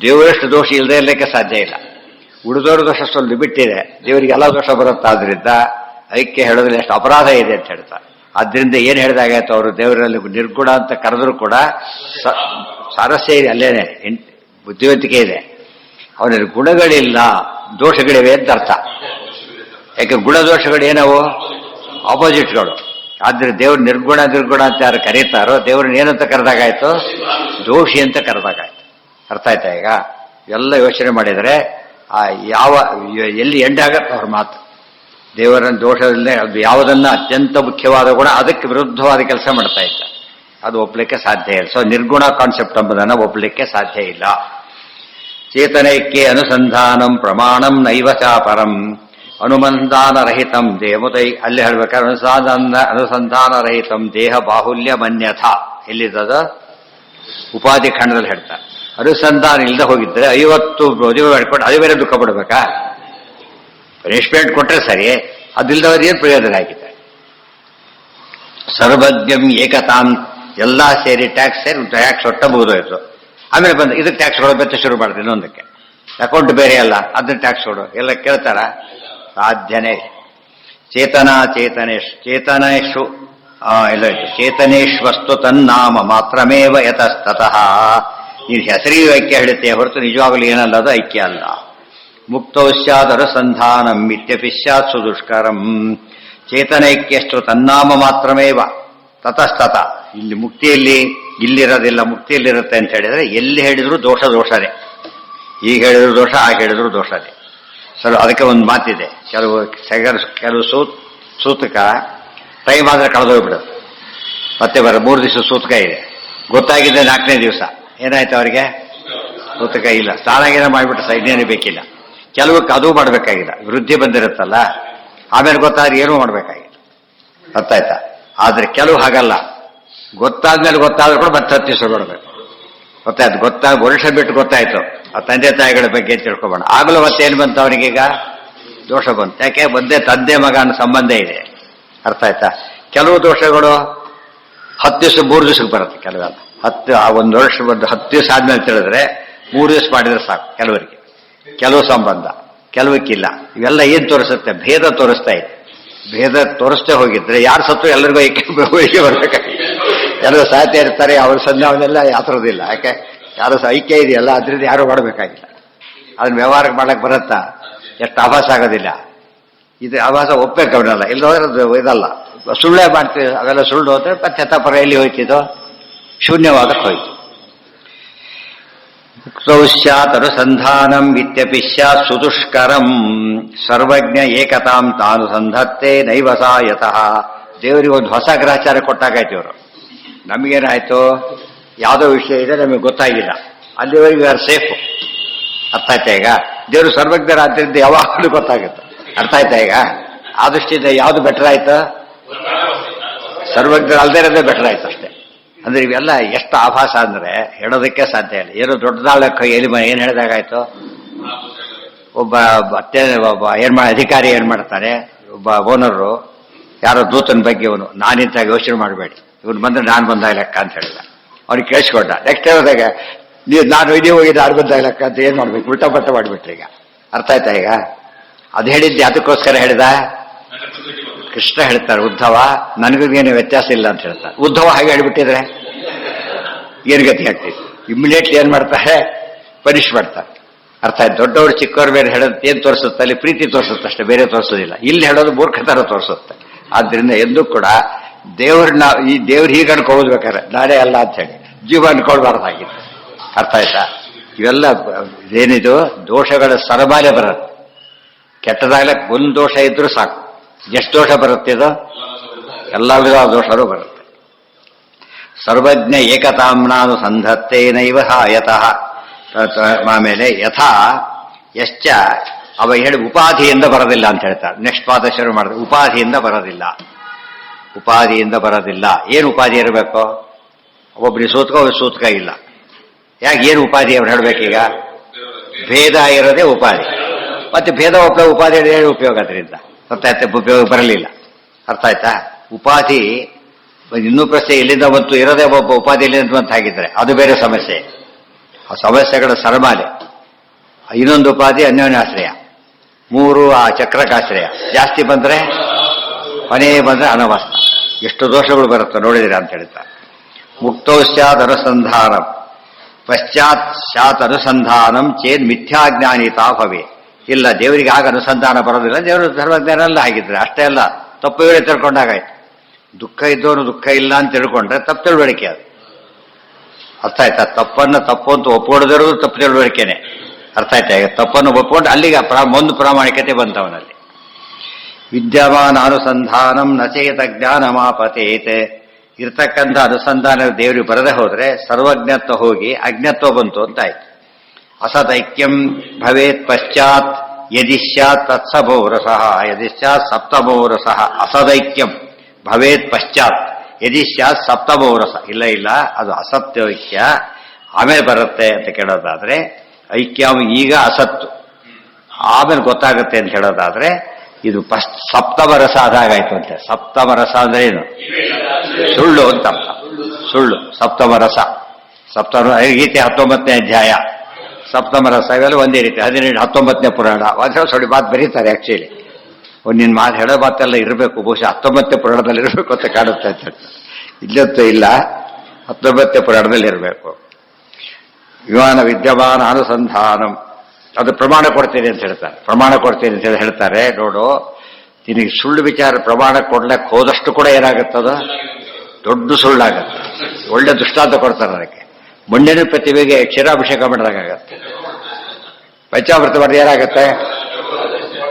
ದೇವರಷ್ಟು ದೋಷ ಇಲ್ಲದೆ ಇರಲಿಕ್ಕೆ ಸಾಧ್ಯ ಇಲ್ಲ. ಉಳಿದೋರ ದೋಷ ಸ್ವಲ್ಪ ಲಿಮಿಟ್ ಇದೆ, ದೇವರಿಗೆ ಎಲ್ಲ ದೋಷ ಬರುತ್ತಾದ್ರಿಂದ ಐಕ್ಯ ಹೇಳೋದ್ರಲ್ಲಿ ಎಷ್ಟು ಅಪರಾಧ ಇದೆ ಅಂತ ಹೇಳ್ತಾರೆ. ಆದ್ರಿಂದ ಏನ್ ಹೇಳಿದಾಗಾಯ್ತು, ಅವರು ದೇವರಲ್ಲಿ ನಿರ್ಗುಣ ಅಂತ ಕರೆದ್ರು ಕೂಡ ಸಾರಸ್ಯ ಇದೆ, ಅಲ್ಲೇನೆ ಬುದ್ಧಿವಂತಿಕೆ ಇದೆ. ಅವನಲ್ಲಿ ಗುಣಗಳಿಲ್ಲ, ದೋಷಗಳಿವೆ ಅಂತ ಅರ್ಥ. ಯಾಕೆ ಗುಣದೋಷಗಳು ಏನವು? ಆಪೋಸಿಟ್ಗಳು. ಆದ್ರೆ ದೇವ್ರು ನಿರ್ಗುಣ ಅಂತ ಯಾರು ಕರೀತಾರೋ ದೇವ್ರನ್ನ ಏನಂತ ಕರೆದಾಗಾಯ್ತು? ದೋಷಿ ಅಂತ ಕರೆದಾಗಾಯ್ತು. ಅರ್ಥ ಆಯ್ತಾ ಈಗ? ಎಲ್ಲ ಯೋಚನೆ ಮಾಡಿದರೆ ಆ ಎಲ್ಲಿ ಎಂಡ್ ಆಗತ್ತೆ ಅವ್ರ ಮಾತು. ದೇವರನ್ನ ದೋಷದಲ್ಲೇ ಅದು ಯಾವುದನ್ನ ಅತ್ಯಂತ ಮುಖ್ಯವಾದ ಗುಣ ಅದಕ್ಕೆ ವಿರುದ್ಧವಾದ ಕೆಲಸ ಮಾಡ್ತಾ ಇದ್ದ, ಅದು ಒಪ್ಪಲಿಕ್ಕೆ ಸಾಧ್ಯ ಇಲ್ಲ. ಸೊ ನಿರ್ಗುಣ ಕಾನ್ಸೆಪ್ಟ್ ಎಂಬುದನ್ನು ಒಪ್ಪಲಿಕ್ಕೆ ಸಾಧ್ಯ ಇಲ್ಲ. ಚೇತನೈಕ್ಯ ಅನುಸಂಧಾನಂ ಪ್ರಮಾಣಂ ನೈವ ಚಾಪರಂ ಅನುಸಂಧಾನರಹಿತಂ ದೇವತೈ ಅಲ್ಲಿ ಹೇಳ್ಬೇಕಾದ್ರೆ ಅನುಸಂಧಾನರಹಿತಂ ದೇಹ ಬಾಹುಲ್ಯ ಮನ್ಯಥ ಎಲ್ಲಿದ್ದದ ಉಪಾಧಿ ಖಂಡದಲ್ಲಿ ಹೇಳ್ತಾರೆ. ಅನುಸಂಧಾನ ಇಲ್ಲದೆ ಹೋಗಿದ್ರೆ 50 ಮದುವೆ ಮಾಡ್ಕೊಂಡು ಅದು ಬೇರೆ ದುಃಖ ಪಡ್ಬೇಕಾ? ಪನಿಷ್ಮೆಂಟ್ ಕೊಟ್ರೆ ಸರಿ, ಅದಿಲ್ಲದವ್ರು ಏನು ಪ್ರಯೋಜನ ಆಗಿದೆ? ಸರ್ವಜ್ಞಂ ಏಕತಾಂ ಎಲ್ಲ ಸೇರಿ ಟ್ಯಾಕ್ಸ್ ಒಟ್ಟ ಮುಗಿದೋಯ್ತು. ಆಮೇಲೆ ಬಂದು ಇದಕ್ಕೆ ಟ್ಯಾಕ್ಸ್ ಕೊಡೋ ಬೆತ್ತ ಶುರು ಮಾಡಿದೆ ಇನ್ನೊಂದಕ್ಕೆ. ಅಕೌಂಟ್ ಬೇರೆ ಅಲ್ಲ, ಅದನ್ನ ಟ್ಯಾಕ್ಸ್ ಕೊಡು ಎಲ್ಲ ಕೇಳ್ತಾರ? ಸಾಧ್ಯನೇ. ಚೇತನೇಶು ಎಲ್ಲ ಚೇತನೇಶ್ವಸ್ತು ತನ್ನಾಮ ಮಾತ್ರಮೇವ ಯತಸ್ತತಃ. ನೀನು ಹೆಸರಿಗೂ ಐಕ್ಯ ಹೇಳುತ್ತೆ ಹೊರತು ನಿಜವಾಗಲೂ ಏನಲ್ಲ, ಅದು ಐಕ್ಯ ಅಲ್ಲ. ಮುಕ್ತೌ ಸ್ಯಾದ್ ಅನುಸಂಧಾನಂ ಇತ್ಯಪಿ ಸ್ಯಾತ್ ಸುದುಷ್ಕರಂ. ಚೇತನೈಕ್ಯಷ್ಟು ತನ್ನಾಮ ಮಾತ್ರಮೇವ ತತಸ್ತತ. ಇಲ್ಲಿ ಮುಕ್ತಿಯಲ್ಲಿ ಇಲ್ಲಿರೋದಿಲ್ಲ, ಮುಕ್ತಿಯಲ್ಲಿರುತ್ತೆ ಅಂತ ಹೇಳಿದ್ರೆ ಎಲ್ಲಿ ಹೇಳಿದ್ರು ದೋಷನೇ. ಈಗ ಹೇಳಿದ್ರು ದೋಷ, ಆಗ ಹೇಳಿದ್ರು ದೋಷನೇ. ಸರ್ ಅದಕ್ಕೆ ಒಂದು ಮಾತಿದೆ, ಕೆಲವು ಸೂತಕ ಟೈಮ್ ಆದರೆ ಕಳೆದೋಗ್ಬಿಡುತ್ತೆ, ಮತ್ತೆ 3 ದಿವಸ ಸೂತಕ ಇದೆ. ಗೊತ್ತಾಗಿದೆ 4ನೇ ದಿವಸ ಏನಾಯ್ತು ಅವರಿಗೆ? ಸೂತಕ ಇಲ್ಲ, ಸ್ನಾನಾಗಿನ ಮಾಡಿಬಿಟ್ಟು ಇನ್ನೇನು ಬೇಕಿಲ್ಲ. ಕೆಲವಕ್ಕೆ ಅದು ಮಾಡಬೇಕಾಗಿಲ್ಲ, ವೃದ್ಧಿ ಬಂದಿರುತ್ತಲ್ಲ, ಆಮೇಲೆ ಗೊತ್ತಾದ್ರೆ ಏನೂ ಮಾಡಬೇಕಾಗಿಲ್ಲ. ಅರ್ಥ ಆಯ್ತಾ? ಆದರೆ ಕೆಲವು ಹಾಗಲ್ಲ, ಗೊತ್ತಾದ್ಮೇಲೆ ಗೊತ್ತಾದ್ರೂ ಕೂಡ ಮತ್ತೆ 10 ದಿವಸ ಕೊಡಬೇಕು. ಗೊತ್ತಾಯ್ತು, ವರ್ಷ ಬಿಟ್ಟು ಗೊತ್ತಾಯ್ತು ಆ ತಂದೆ ತಾಯಿಗಳ ಬಗ್ಗೆ ತಿಳ್ಕೊಬೋಣ, ಆಗಲೂ ಮತ್ತೇನು ಬಂತು ಅವನಿಗೀಗ? ದೋಷ ಬಂತು. ಯಾಕೆ? ಒಂದೇ ತಂದೆ ಮಗ ಅನ್ನೋ ಸಂಬಂಧ ಇದೆ. ಅರ್ಥ ಆಯ್ತಾ? ಕೆಲವು ದೋಷಗಳು 10 ದಿವಸ 3 ದಿವಸಕ್ಕೆ ಬರುತ್ತೆ, ಕೆಲವೆಲ್ಲ 1 ವರ್ಷ ಬಂದು 10 ದಿವಸ ಆದ್ಮೇಲೆ ತಿಳಿದ್ರೆ 3 ದಿವಸ ಮಾಡಿದ್ರೆ ಸಾಕು ಕೆಲವರಿಗೆ. ಕೆಲವು ಸಂಬಂಧ ಕೆಲವಕ್ಕಿಲ್ಲ. ಇವೆಲ್ಲ ಏನ್ ತೋರಿಸುತ್ತೆ? ಭೇದ ತೋರಿಸ್ತಾ ಇದೆ. ಭೇದ ತೋರಿಸ್ತೇ ಹೋಗಿದ್ರೆ ಯಾರು ಸತ್ತು ಎಲ್ಲರಿಗೂ ಐಕ್ಯ ಬರ್ಬೇಕಾಗಿ, ಎಲ್ಲರೂ ಸಾಯ್ತಾ ಇರ್ತಾರೆ, ಅವ್ರ ಸಂಧ್ಯಾವನ್ನೆಲ್ಲ ಯಾತ್ರದಿಲ್ಲ. ಯಾಕೆ? ಯಾರು ಐಕ್ಯ ಇದೆಯಲ್ಲ, ಅದ್ರಿಂದ ಯಾರು ಮಾಡಬೇಕಾಗಿಲ್ಲ. ಅದನ್ನ ವ್ಯವಹಾರಕ್ಕೆ ಮಾಡಕ್ ಬರುತ್ತಾ? ಎಷ್ಟು ಆಭಾಸ ಆಗೋದಿಲ್ಲ. ಇದು ಆಭಾಸ ಒಪ್ಪಬೇಕು ಅವನ್ನೆಲ್ಲ, ಇಲ್ಲೋದ್ರೆ ಇದಲ್ಲ, ಸುಳ್ಳೇ ಮಾಡ್ತೀವಿ. ಅವೆಲ್ಲ ಸುಳ್ಳು ಹೋದ್ರೆ ಮತ್ತೆ ಪರ ಎಲ್ಲಿ ಹೋಯ್ತಿದ್ದು? ಶೂನ್ಯವಾದಕ್ಕೆ ಹೋಯ್ತು. ಸ್ಯಾತ್ ಅನುಸಂಧಾನಂ ಇತ್ಯಪಿ ಸ್ಯಾತ್ ಸುದುಷ್ಕರಂ. ಸರ್ವಜ್ಞ ಏಕತಾಂ ತಾನು ಸಂಧತ್ತೆ ನೈವ ಸಾ ಯತಃ. ದೇವರಿಗೆ ಒಂದು ಹೊಸ ಗ್ರಹಚಾರ ಕೊಟ್ಟಾಗಾಯ್ತು ಇವರು. ನಮಗೇನಾಯ್ತು? ಯಾವುದೋ ವಿಷಯ ಇದೆ, ನಮಗೆ ಗೊತ್ತಾಗಿಲ್ಲ, ಅಲ್ಲಿವರೆಗೆ ಆರ್ ಸೇಫ್. ಅರ್ಥ ಆಯ್ತಾ ಈಗ? ದೇವರು ಸರ್ವಜ್ಞರಾದ್ರಿಂದ ಯಾವಾಗಲೂ ಗೊತ್ತಾಗುತ್ತೆ. ಅರ್ಥ ಆಯ್ತಾ ಈಗ? ಆ ದೃಷ್ಟಿಯಿಂದ ಯಾವುದು ಬೆಟರ್ ಆಯ್ತು? ಸರ್ವಜ್ಞರು ಅಲ್ಲದೇ ಇರೋದೇ ಬೆಟರ್ ಆಯ್ತು ಅಷ್ಟೇ. ಅಂದ್ರೆ ಇವೆಲ್ಲ ಎಷ್ಟು ಆಭಾಸ ಅಂದ್ರೆ ಹೇಳೋದಕ್ಕೆ ಸಾಧ್ಯ ಇಲ್ಲ. ಏನು ದೊಡ್ಡದಾಳಕ್ಕೆ ಏನು ಹೇಳಿದಾಗಾಯ್ತು? ಒಬ್ಬ ಅಧಿಕಾರಿ ಏನ್ ಮಾಡ್ತಾನೆ, ಒಬ್ಬ ಓನರು ಯಾರೋ ದೂತನ ಬಗ್ಗೆ ಇವನು ನಾನಿಂತಾಗ ಯೋಚನೆ ಮಾಡಬೇಡಿ, ಇವನು ಬಂದ್ರೆ ನಾನು ಬಂದಾಗ ಲೆಕ್ಕ ಅಂತ ಹೇಳಿದ. ಅವ್ನಿಗೆ ಕೇಳಿಸ್ಕೊಂಡ. ನೆಕ್ಸ್ಟ್ ಹೇಳಿದಾಗ ನೀವು ಹೋಗಿದ್ದು 6 ಬಂದಾಗ ಲೆಕ್ಕ ಅಂತ ಏನ್ ಮಾಡ್ಬೇಕು? ಉಲ್ಟಾ ಪಟ್ಟ ಮಾಡಿಬಿಟ್ರಿ. ಈಗ ಅರ್ಥ ಆಯ್ತಾ ಈಗ? ಅದು ಹೇಳಿದ್ದೆ ಅದಕ್ಕೋಸ್ಕರ ಹೇಳಿದ. ಕೃಷ್ಣ ಹೇಳ್ತಾರೆ, ಉದ್ಧವ ನನಗೇನು ವ್ಯತ್ಯಾಸ ಇಲ್ಲ ಅಂತ ಹೇಳ್ತಾರೆ. ಉದ್ಧವ ಹಾಗೆ ಹೇಳಿಬಿಟ್ಟಿದ್ರೆ ಏನ್ ಗತಿ ಆಗ್ತಿತ್ತು? ಇಮಿಡಿಯೇಟ್ಲಿ ಏನ್ ಮಾಡ್ತಾರೆ? ಪನಿಷ್ ಮಾಡ್ತಾರೆ. ಅರ್ಥ ಆಯ್ತು? ದೊಡ್ಡವರು ಚಿಕ್ಕವ್ರ ಬೇರೆ ಹೇಳೋದು ಏನ್ ತೋರಿಸುತ್ತೆ? ಅಲ್ಲಿ ಪ್ರೀತಿ ತೋರಿಸುತ್ತೆ ಅಷ್ಟೇ, ಬೇರೆ ತೋರಿಸೋದಿಲ್ಲ. ಇಲ್ಲಿ ಹೇಳೋದು ಮೂರ್ಖತರ ತೋರಿಸುತ್ತೆ. ಆದ್ರಿಂದ ಎಂದೂ ಕೂಡ ದೇವ್ರನ್ನ ಈ ದೇವ್ರು ಹೀಗೆ ಅನ್ಕೊಳ್ಬೇಕಾರೆ ನಾನೇ ಅಲ್ಲ ಅಂತ ಹೇಳಿ ಜೀವ ಅನ್ಕೊಳ್ಬಾರ್ದಾಗಿತ್ತು. ಅರ್ಥ ಆಯ್ತಾ? ಇವೆಲ್ಲ ಏನಿದು ದೋಷಗಳ ಸರಮಾಲೆ ಬರುತ್ತೆ. ಕೆಟ್ಟದಾಗ್ಲಕ್ಕೆ ಒಂದು ದೋಷ ಇದ್ರೂ ಸಾಕು. ಎಷ್ಟು ದೋಷ ಬರುತ್ತೆ ಇದು? ಎಲ್ಲ ವಿಧವಾದ ದೋಷರು ಬರುತ್ತೆ. ಸರ್ವಜ್ಞ ಏಕತಾಂನಾನು ಸಂಧತ್ತೆ ನೈವ ಯತಃ. ಆಮೇಲೆ ಯಥಾ ಯಶ್ಚ ಅವ ಹೇಳಿ ಉಪಾಧಿಯಿಂದ ಬರೋದಿಲ್ಲ ಅಂತ ಹೇಳ್ತಾರೆ. ನೆಕ್ಸ್ಟ್ ಪಾದ ಶುರು ಮಾಡಿದ್ರೆ ಉಪಾಧಿಯಿಂದ ಬರೋದಿಲ್ಲ. ಉಪಾಧಿಯಿಂದ ಬರೋದಿಲ್ಲ. ಏನು ಉಪಾಧಿ ಇರಬೇಕು? ಒಬ್ಬರಿಗೆ ಸೂತಕ, ಒಬ್ಬ ಸೂತಕ ಇಲ್ಲ. ಯಾಕೆ? ಏನು ಉಪಾಧಿ ಅವ್ರು ಹೇಳ್ಬೇಕೀಗ? ಭೇದ ಇರೋದೇ ಉಪಾಧಿ. ಮತ್ತೆ ಭೇದ ಉಪಾಧಿ ಏನು ಉಪಯೋಗ? ಅದರಿಂದ ಗೊತ್ತಾಯ್ತಾ? ಉಪಯೋಗ ಬರಲಿಲ್ಲ. ಅರ್ಥ ಆಯ್ತಾ? ಉಪಾಧಿ ಇನ್ನೂ ಪ್ರಶ್ನೆ ಎಲ್ಲಿಂದ ಬಂತು? ಇರೋದೇ ಒಬ್ಬ ಉಪಾಧಿ ಎಲ್ಲಿಂದ ಬಂತ ಹಾಗಿದ್ರೆ ಅದು ಬೇರೆ ಸಮಸ್ಯೆ. ಆ ಸಮಸ್ಯೆಗಳ ಸರಮಾಲೆ. ಇನ್ನೊಂದು ಉಪಾಧಿ ಅನ್ಯೋನ್ಯಾಶ್ರಯ, 3 ಆ ಚಕ್ರಕಾಶ್ರಯ. ಜಾಸ್ತಿ ಬಂದ್ರೆ ಕೊನೆ ಬಂದ್ರೆ ಅನವಸ್ಥ. ಎಷ್ಟು ದೋಷಗಳು ಬರುತ್ತೆ ನೋಡಿದಿರ ಅಂತ ಹೇಳ್ತಾರೆ. ಮುಕ್ತೌ ಸ್ಯಾತ್ ಅನುಸಂಧಾನಂ ಪಶ್ಚಾತ್ ಸ್ಯಾತ್ ಅನುಸಂಧಾನಂ ಚೇನ್ ಮಿಥ್ಯಾಜ್ಞಾನಿತಾ ಭವೆ. ಇಲ್ಲ, ದೇವರಿಗೆ ಆಗ ಅನುಸಂಧಾನ ಬರೋದಿಲ್ಲ, ದೇವರು ಸರ್ವಜ್ಞಾನಲ್ಲ ಆಗಿದ್ರೆ ಅಷ್ಟೇ ಅಲ್ಲ, ತಪ್ಪು ಹೇಳಿ ತಿಳ್ಕೊಂಡಾಗಾಯ್ತು. ದುಃಖ ಇದ್ದವನು ದುಃಖ ಇಲ್ಲ ಅಂತ ತಿಳ್ಕೊಂಡ್ರೆ ತಪ್ಪು ತಿಳುವಳಿಕೆ ಅದು. ಅರ್ಥ ಆಯ್ತಾ? ತಪ್ಪನ್ನು ತಪ್ಪು ಅಂತ ಒಪ್ಪಿಕೊಳ್ಳದಿರೋದು ತಪ್ಪು ತಿಳುವಳಿಕೆನೆ. ಅರ್ಥ ಆಯ್ತಾ? ಈಗ ತಪ್ಪನ್ನು ಒಪ್ಪಿಕೊಂಡು ಅಲ್ಲಿಗೆ ಒಂದು ಪ್ರಾಮಾಣಿಕತೆ ಬಂತವನಲ್ಲಿ. ವಿದ್ಯಮಾನ ಅನುಸಂಧಾನಂ ನಚೇತ ಜ್ಞಾನಮಾಪತೇತೆ. ಇರ್ತಕ್ಕಂಥ ಅನುಸಂಧಾನ ದೇವರಿಗೆ ಬರದೆ ಹೋದ್ರೆ ಸರ್ವಜ್ಞತ್ವ ಹೋಗಿ ಅಜ್ಞತ್ವ ಬಂತು ಅಂತಾಯ್ತು. ಅಸದೈಕ್ಯಂ ಭವೇತ್ ಪಶ್ಚಾತ್ ಯದಿ ಸ್ಯಾತ್ ತತ್ಸಭೋರಸಃ ಯದಿ ಸ್ಯಾತ್ ಸಪ್ತಭೋರಸಃ. ಅಸದೈಕ್ಯಂ ಭವೇತ್ ಪಶ್ಚಾತ್ ಯದಿ ಸ್ಯಾತ್ ಸಪ್ತಭೋರಸ. ಇಲ್ಲ ಇಲ್ಲ, ಅದು ಅಸತ್ಯೈಕ್ಯ ಆಮೇಲೆ ಬರುತ್ತೆ ಅಂತ ಕೇಳೋದಾದ್ರೆ, ಐಕ್ಯ ಈಗ ಅಸತ್ತು ಆಮೇಲೆ ಗೊತ್ತಾಗುತ್ತೆ ಅಂತ ಹೇಳೋದಾದ್ರೆ ಇದು ಸಪ್ತಮ ರಸ ಆದಾಗಾಯ್ತು ಅಂತೆ. ಸಪ್ತಮ ರಸ ಅಂದ್ರೆ ಏನು? ಸುಳ್ಳು ಅಂತ ಅರ್ಥ. ಸುಳ್ಳು ಸಪ್ತಮ ರಸ. ಗೀತೆ 19ನೇ ಅಧ್ಯಾಯ ಸಪ್ತಮ ರಸ ಇವೆಲ್ಲ ಒಂದೇ ರೀತಿ. 19ನೇ ಪುರಾಣ ಸುಳ್ಳು ಮಾತು ಬರೀತಾರೆ. ಆಕ್ಚುಲಿ ಒಂದಿನ ಮಾತು ಹೇಳೋ ಮಾತೆಲ್ಲ ಇರಬೇಕು. ಬಹುಶಃ 19ನೇ ಪುರಾಣದಲ್ಲಿ ಇರಬೇಕು ಅಂತ ಕಾಣುತ್ತೆ ಅಂತ ಹೇಳ್ತಾರೆ. ಇಲ್ಲಂತೂ ಇಲ್ಲ, 19ನೇ ಪುರಾಣದಲ್ಲಿ ಇರಬೇಕು. ವಿಮಾನ ವಿದ್ಯಮಾನ ಅನುಸಂಧಾನಂ ಅದು ಪ್ರಮಾಣ ಕೊಡ್ತೀನಿ ಅಂತ ಹೇಳ್ತಾರೆ. ಪ್ರಮಾಣ ಕೊಡ್ತೀನಿ ಅಂತ ಹೇಳಿ ಹೇಳ್ತಾರೆ. ನೋಡು, ನಿನಗೆ ಸುಳ್ಳು ವಿಚಾರ ಪ್ರಮಾಣ ಕೊಡ್ಲಕ್ಕೆ ಹೋದಷ್ಟು ಕೂಡ ಏನಾಗುತ್ತದ? ದೊಡ್ಡ ಸುಳ್ಳಾಗತ್ತೆ. ಒಳ್ಳೆ ದೃಷ್ಟಾಂತ ಕೊಡ್ತಾರೆ ಅದಕ್ಕೆ. ಮಣ್ಣಿನ ಪ್ರತಿಭೆಗೆ ಕ್ಷೀರಾಭಿಷೇಕ ಮಾಡಿದಾಗತ್ತೆ. ಪಂಚಾಮೃತ ಮಾಡಿದ್ರೆ ಏನಾಗತ್ತೆ?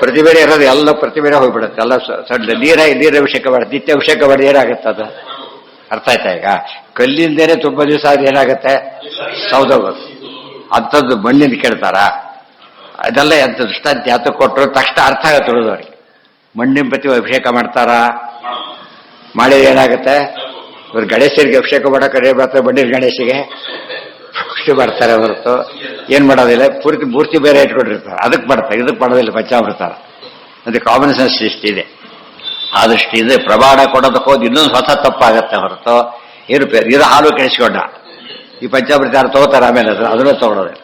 ಪ್ರತಿಭೆನೇ ಇರೋದು ಎಲ್ಲ ಪ್ರತಿಭೆನೇ ಹೋಗ್ಬಿಡುತ್ತೆ. ಎಲ್ಲ ಸಣ್ಣ ನೀರಭಿಷೇಕ ಮಾಡಿ ನಿತ್ಯ ಅಭಿಷೇಕ ಮಾಡಿ ಏನಾಗುತ್ತೆ ಅದು? ಅರ್ಥ ಆಯ್ತಾ? ಈಗ ಕಲ್ಲಿಂದೇನೆ ತುಂಬಾ ದಿವಸ ಅದು ಏನಾಗತ್ತೆ? ಸೌದೋಗೋದು. ಅಂಥದ್ದು ಮಣ್ಣಿನ ಕೇಳ್ತಾರ? ಅದೆಲ್ಲ ಎಂತ ದೃಷ್ಟಾಂತ ಯಾತ ಕೊಟ್ಟರು ತಕ್ಷಣ ಅರ್ಥ ಆಗತ್ತೆ ಉಳಿದವರಿಗೆ. ಮಣ್ಣಿನ ಪ್ರತಿ ಅಭಿಷೇಕ ಮಾಡ್ತಾರ, ಮಾಡಿದ್ರೆ ಏನಾಗುತ್ತೆ? ಇವ್ರು ಗಣೇಶರಿಗೆ ಅಭಿಷೇಕ ಮಾಡಕ್ಕೆ ಬರ್ತಾರೆ. ಮಣ್ಣಿನ ಗಣೇಶಿಗೆ ಮಾಡ್ತಾರೆ ಹೊರತು ಏನ್ ಮಾಡೋದಿಲ್ಲ. ಮೂರ್ತಿ ಬೇರೆ ಇಟ್ಕೊಂಡಿರ್ತಾರೆ, ಅದಕ್ಕೆ ಮಾಡ್ತಾರೆ, ಇದಕ್ಕೆ ಮಾಡೋದಿಲ್ಲ. ಪಂಚಾಮೃತ ಅದು ಕಾಮನ್ ಸೆನ್ಸ್ ಇಷ್ಟಿದೆ. ಆ ದೃಷ್ಟಿಯಿಂದ ಪ್ರಮಾಣ ಕೊಡೋದಕ್ಕೆ ಹೋದ್ ಇನ್ನೊಂದು ಹೊಸ ತಪ್ಪಾಗತ್ತೆ ಹೊರತು ಏನು ಇದು ಹಾಲು ಕೆಡಿಸ್ಕೊಂಡ ಈ ಪಂಚಾಮೃತ ಯಾರು ತಗೋತಾರೆ ಆಮೇಲೆ ಅದನ್ನು ತಗೊಳ್ಳೋದಿಲ್ಲ.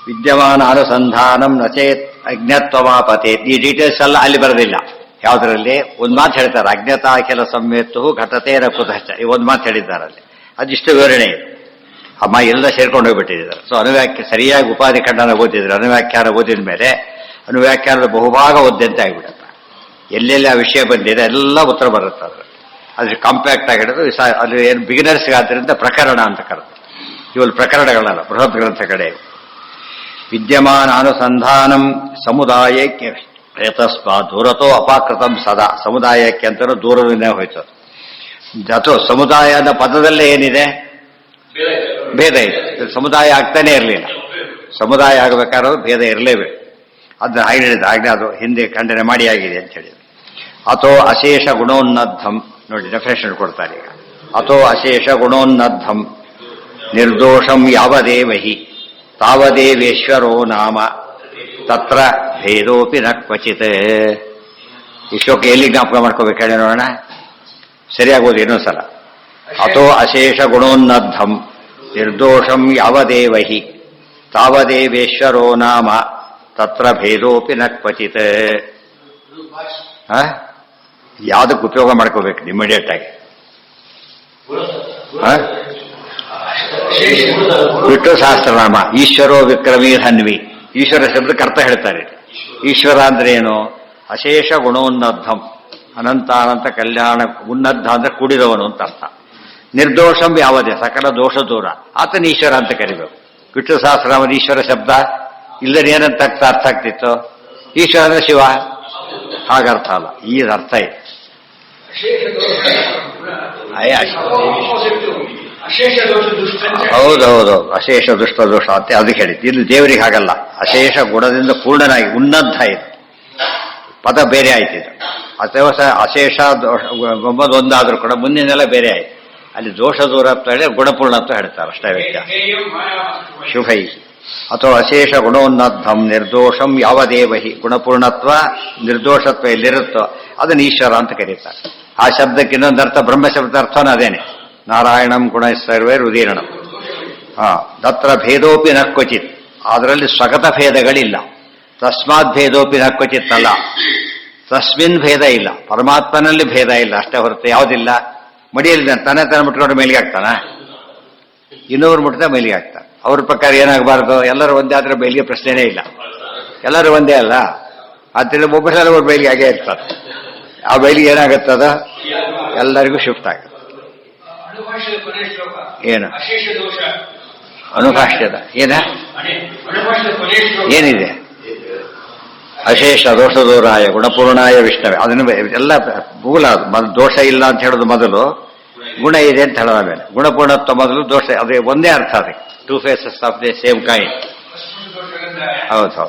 ವಿದ್ಯಮಾನ ಅನುಸಂಧಾನಂ ನಚೇತ್ ಅಜ್ಞತ್ವಮಾಪತೆ. ಈ ಡೀಟೇಲ್ಸ್ ಎಲ್ಲ ಅಲ್ಲಿ ಬರೋದಿಲ್ಲ. ಯಾವುದರಲ್ಲಿ ಒಂದು ಮಾತು ಹೇಳ್ತಾರೆ, ಅಜ್ಞತಾ ಕೆಲ ಸಂವೇತ್ತು ಘಟತೇನ ಕುತಶ್ಚ. ಈ ಒಂದು ಮಾತು ಹೇಳಿದ್ದಾರೆ ಅಲ್ಲಿ. ಅದಿಷ್ಟು ವಿವರಣೆ ಇದೆ. ಅಮ್ಮ ಎಲ್ಲ ಸೇರ್ಕೊಂಡು ಹೋಗ್ಬಿಟ್ಟಿದ್ದಾರೆ. ಸೊ ಅನುವ್ಯಾಖ್ಯ ಸರಿಯಾಗಿ ಉಪಾಧಿ ಖಂಡನ ಓದಿದ್ರೆ ಅನುವ್ಯಾಖ್ಯಾನ ಓದಿದ ಮೇಲೆ ಅನುವ್ಯಾಖ್ಯಾನದ ಬಹುಭಾಗ ಓದ್ದಂತೆ ಆಗಿಬಿಡುತ್ತೆ. ಎಲ್ಲೆಲ್ಲಿ ಆ ವಿಷಯ ಬಂದಿದೆ ಎಲ್ಲ ಉತ್ತರ ಬರುತ್ತೆ. ಅದ್ರ ಕಾಂಪ್ಯಾಕ್ಟ್ ಆಗಿಡೋದು ಅದು ಏನು ಬಿಗಿನರ್ಸ್ಗಾದ್ರಿಂದ ಪ್ರಕರಣ ಅಂತ ಕರೆದು. ಇವರು ಪ್ರಕರಣಗಳಲ್ಲ, ಬೃಹತ್ ಗ್ರಂಥ ಕಡೆ. ವಿದ್ಯಮಾನ ಅನುಸಂಧಾನಂ ಸಮುದಾಯಕ್ಕೆ ತಸ್ಮಾತ್ ದೂರತೋ ಅಪಾಕೃತಂ ಸದಾ. ಸಮುದಾಯಕ್ಕೆ ಅಂತಲೂ ದೂರದಿಂದ ಹೋಯ್ತು. ಅಥವಾ ಸಮುದಾಯ ಅನ್ನೋ ಪದದಲ್ಲೇ ಏನಿದೆ? ಭೇದ ಇದೆ. ಸಮುದಾಯ ಆಗ್ತಾನೆ ಇರಲಿಲ್ಲ. ಸಮುದಾಯ ಆಗಬೇಕಾದ್ರೂ ಭೇದ ಇರಲೇಬೇಕು. ಅದನ್ನ ಹಾಗೆ ಹೇಳಿದ ಆಜ್ಞೆ ಅದು ಹಿಂದೆ ಖಂಡನೆ ಮಾಡಿ ಆಗಿದೆ ಅಂತ ಹೇಳಿದ್ರು. ಅಥೋ ಅಶೇಷ ಗುಣೋನ್ನದ್ಧಂ. ನೋಡಿ ಡೆಫಿನೇಷನ್ ಕೊಡ್ತಾರೆ ಈಗ. ಅಥೋ ಅಶೇಷ ಗುಣೋನ್ನದ್ಧಂ ನಿರ್ದೋಷಂ ಯಾವದೇವಹಿ ತಾವದೇವೇಶ್ವರೋ ನಾಮ ತತ್ರ ಭೇದೋಪಿ ನ ಕ್ವಚಿತ್. ಈ ಶ್ಲೋಕ ಎಲ್ಲಿ ಜ್ಞಾಪಕ ಮಾಡ್ಕೋಬೇಕು ಹೇಳಿ ನೋಡೋಣ. ಸರಿಯಾಗೋದು ಇನ್ನೊಂದ್ಸಲ. ಅಥೋ ಅಶೇಷ ಗುಣೋನ್ನದ್ಧಂ ನಿರ್ದೋಷಂ ಯಾವದೇವಹಿ ತಾವದೇವೇಶ್ವರೋ ನಾಮ ತತ್ರ ಭೇದೋಪಿ ನ ಕ್ವಚಿತ್. ಯಾವುದಕ್ಕೆ ಉಪಯೋಗ ಮಾಡ್ಕೋಬೇಕು ಇಮಿಡಿಯೇಟ್ ಆಗಿ? ವಿಷ್ಣು ಸಹಸ್ರನಾಮ. ಈಶ್ವರೋ ವಿಕ್ರಮೀ ಹನ್ವಿ. ಈಶ್ವರ ಶಬ್ದಕ್ಕೆ ಅರ್ಥ ಹೇಳ್ತಾರೆ. ಈಶ್ವರ ಅಂದ್ರೆ ಏನು? ಅಶೇಷ ಗುಣೋನ್ನದ್ಧಂ, ಅನಂತ ಅನಂತ ಕಲ್ಯಾಣ. ಉನ್ನದ್ಧ ಅಂದ್ರೆ ಕೂಡಿದವನು ಅಂತ ಅರ್ಥ. ನಿರ್ದೋಷಂ ಯಾವುದೇ ಸಕಲ ದೋಷ ದೂರ, ಆತನ ಈಶ್ವರ ಅಂತ ಕರಿಬೇಕು. ವಿಷ್ಣು ಸಹಸ್ರನಾಮದ ಈಶ್ವರ ಶಬ್ದ ಇಲ್ಲದೆ ಏನಂತ ಅರ್ಥ ಆಗ್ತಿತ್ತು? ಈಶ್ವರ ಅಂದ್ರೆ ಶಿವ, ಹಾಗರ್ಥ ಅಲ್ಲ. ಈ ಅರ್ಥ ಇದೆ. ಹೌದೌದು, ಅಶೇಷ ದುಷ್ಟ ದೋಷ ಅಂತ ಅದಕ್ಕೆ ಹೇಳಿದ್ದು. ಇಲ್ಲಿ ದೇವರಿಗೆ ಹಾಗಲ್ಲ. ಅಶೇಷ ಗುಣದಿಂದ ಪೂರ್ಣನಾಗಿ ಉನ್ನದ್ಧ ಇದು ಪದ ಬೇರೆ ಆಯ್ತಿದ್ದು. ಅಥವಾ ಅಶೇಷ ಒಂದಾದ್ರೂ ಕೂಡ ಮುಂದಿನೆಲ್ಲ ಬೇರೆ ಆಯ್ತು. ಅಲ್ಲಿ ದೋಷ ದೂರ ಅಂತ ಹೇಳಿ ಗುಣಪೂರ್ಣ ಅಂತ ಹೇಳ್ತಾರೆ, ಅಷ್ಟೇ ವ್ಯತ್ಯಾಸ. ಶುಭೈ ಅಥವಾ ಅಶೇಷ ಗುಣೋನ್ನದ್ಧಂ ನಿರ್ದೋಷಂ ಯಾವದೇವಹಿ. ಗುಣಪೂರ್ಣತ್ವ ನಿರ್ದೋಷತ್ವ ಎಲ್ಲಿರುತ್ತೋ ಅದನ್ನು ಈಶ್ವರ ಅಂತ ಕರೀತಾರೆ. ಆ ಶಬ್ದಕ್ಕೆ ಇನ್ನೊಂದು ಅರ್ಥ, ಬ್ರಹ್ಮಶಬ್ದ ಅರ್ಥನೂ ಅದೇನೆ. ನಾರಾಯಣಂ ಗುಣ ಸರ್ವೇ ಉದೀರ್ಣಂ. ತತ್ರ ಭೇದೋಪಿ ನ ಕ್ವಚಿತ್. ಅದರಲ್ಲಿ ಸ್ವಗತ ಭೇದಗಳಿಲ್ಲ. ತಸ್ಮಾತ್ ಭೇದೋಪಿ ನ ಕ್ವಚಿತ್ ಅಲ್ಲ. ತಸ್ಮಿನ್ ಭೇದ ಇಲ್ಲ, ಪರಮಾತ್ಮನಲ್ಲಿ ಭೇದ ಇಲ್ಲ ಅಷ್ಟೇ ಹೊರತು ಯಾವುದಿಲ್ಲ. ಮಡಿಯಲ್ಲಿ ತನ್ನ ಮುಟ್ಕೊಂಡು ಮೇಲಿಗೆ ಆಗ್ತಾನ, ಇನ್ನೊಬ್ರು ಮುಟ್ಟಿದ ಮೇಲಿಗೆ ಆಗ್ತಾನೆ. ಅವ್ರ ಪ್ರಕಾರ ಏನಾಗಬಾರ್ದು? ಎಲ್ಲರೂ ಒಂದೇ ಆದ್ರೆ ಮೇಲಿಗೆ ಪ್ರಶ್ನೆನೇ ಇಲ್ಲ. ಎಲ್ಲರೂ ಒಂದೇ ಅಲ್ಲ, ಆದ್ದರಿಂದ ಒಬ್ಬ ಸಲ ಅವ್ರ ಮೇಲಿಗೆ ಹಾಗೆ ಇರ್ತಾರೆ. ಆ ಬೈಲಿಗೆ ಏನಾಗುತ್ತದ? ಎಲ್ಲರಿಗೂ ಶಿಫ್ಟ್ ಆಗುತ್ತೆ. ಏನು ಅನುಭಾಷ್ಯದ ಏನಿದೆ? ಅಶೇಷ ದೋಷ ದೂರಾಯ ಗುಣಪೂರ್ಣಾಯ ವಿಷ್ಣವೇ. ಅದನ್ನು ಎಲ್ಲ ಮೂಲ ದೋಷ ಇಲ್ಲ ಅಂತ ಹೇಳೋದು ಮೊದಲು, ಗುಣ ಇದೆ ಅಂತ ಹೇಳೋದ ಮೇಲೆ ಗುಣಪೂರ್ಣತ್ವ ಮೊದಲು, ದೋಷ ಅದೇ ಒಂದೇ ಅರ್ಥ. ಅದಕ್ಕೆ two faces of the same coin. ಹೌದು.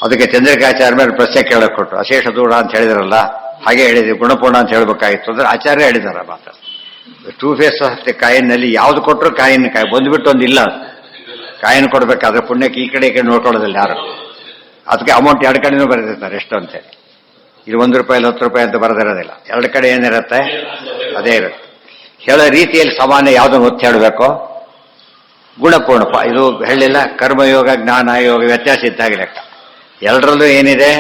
ಅದಕ್ಕೆ ಚಂದ್ರಿಕಾಚಾರ್ಯ ಮೇಲೆ ಪ್ರಶ್ನೆ ಕೇಳಕ್ ಕೊಟ್ಟು ಅಶೇಷ ದೂರ ಅಂತ ಹೇಳಿದ್ರಲ್ಲ, ಹಾಗೆ ಹೇಳಿದ್ವಿ. ಗುಣಪೂರ್ಣ ಅಂತ ಹೇಳ್ಬೇಕಾಗಿತ್ತು ಅಂದ್ರೆ ಆಚಾರ್ಯ ಹೇಳಿದಾರ ಮಾತ್ರ. Two face of the coin ನಲ್ಲಿ ಯಾವ್ದು ಕೊಟ್ಟರು ಕಾಯಿನ್ ಬಂದ್ಬಿಟ್ಟು ಒಂದಿಲ್ಲ. ಕಾಯಿನ್ ಕೊಡ್ಬೇಕಾದ್ರೆ ಪುಣ್ಯಕ್ಕೆ ಈ ಕಡೆ ನೋಡ್ಕೊಳ್ಳೋದಿಲ್ಲ ಯಾರು. ಅದಕ್ಕೆ ಅಮೌಂಟ್ ಎರಡು ಕಡೆನೂ ಬರೆದಿರ್ತಾರೆ ಎಷ್ಟು ಅಂತ ಹೇಳಿ. ಇಲ್ಲಿ ₹1 ₹10 ಅಂತ ಬರೆದಿರೋದಿಲ್ಲ. ಎರಡು ಕಡೆ ಏನಿರುತ್ತೆ ಅದೇ ಇರುತ್ತೆ. ಹೇಳೋ ರೀತಿಯಲ್ಲಿ ಸಾಮಾನ್ಯ ಯಾವುದನ್ನು ಒತ್ತಿ ಹೇಳಬೇಕು? ಗುಣಪೂರ್ಣ. ಇದು ಹೇಳಿಲ್ಲ ಕರ್ಮಯೋಗ ಜ್ಞಾನ ಯೋಗ ವ್ಯತ್ಯಾಸ ಇದ್ದಾಗಿ ಲೆಕ್ಕ. ಎರಡರಲ್ಲೂ ಏನಿದೆ?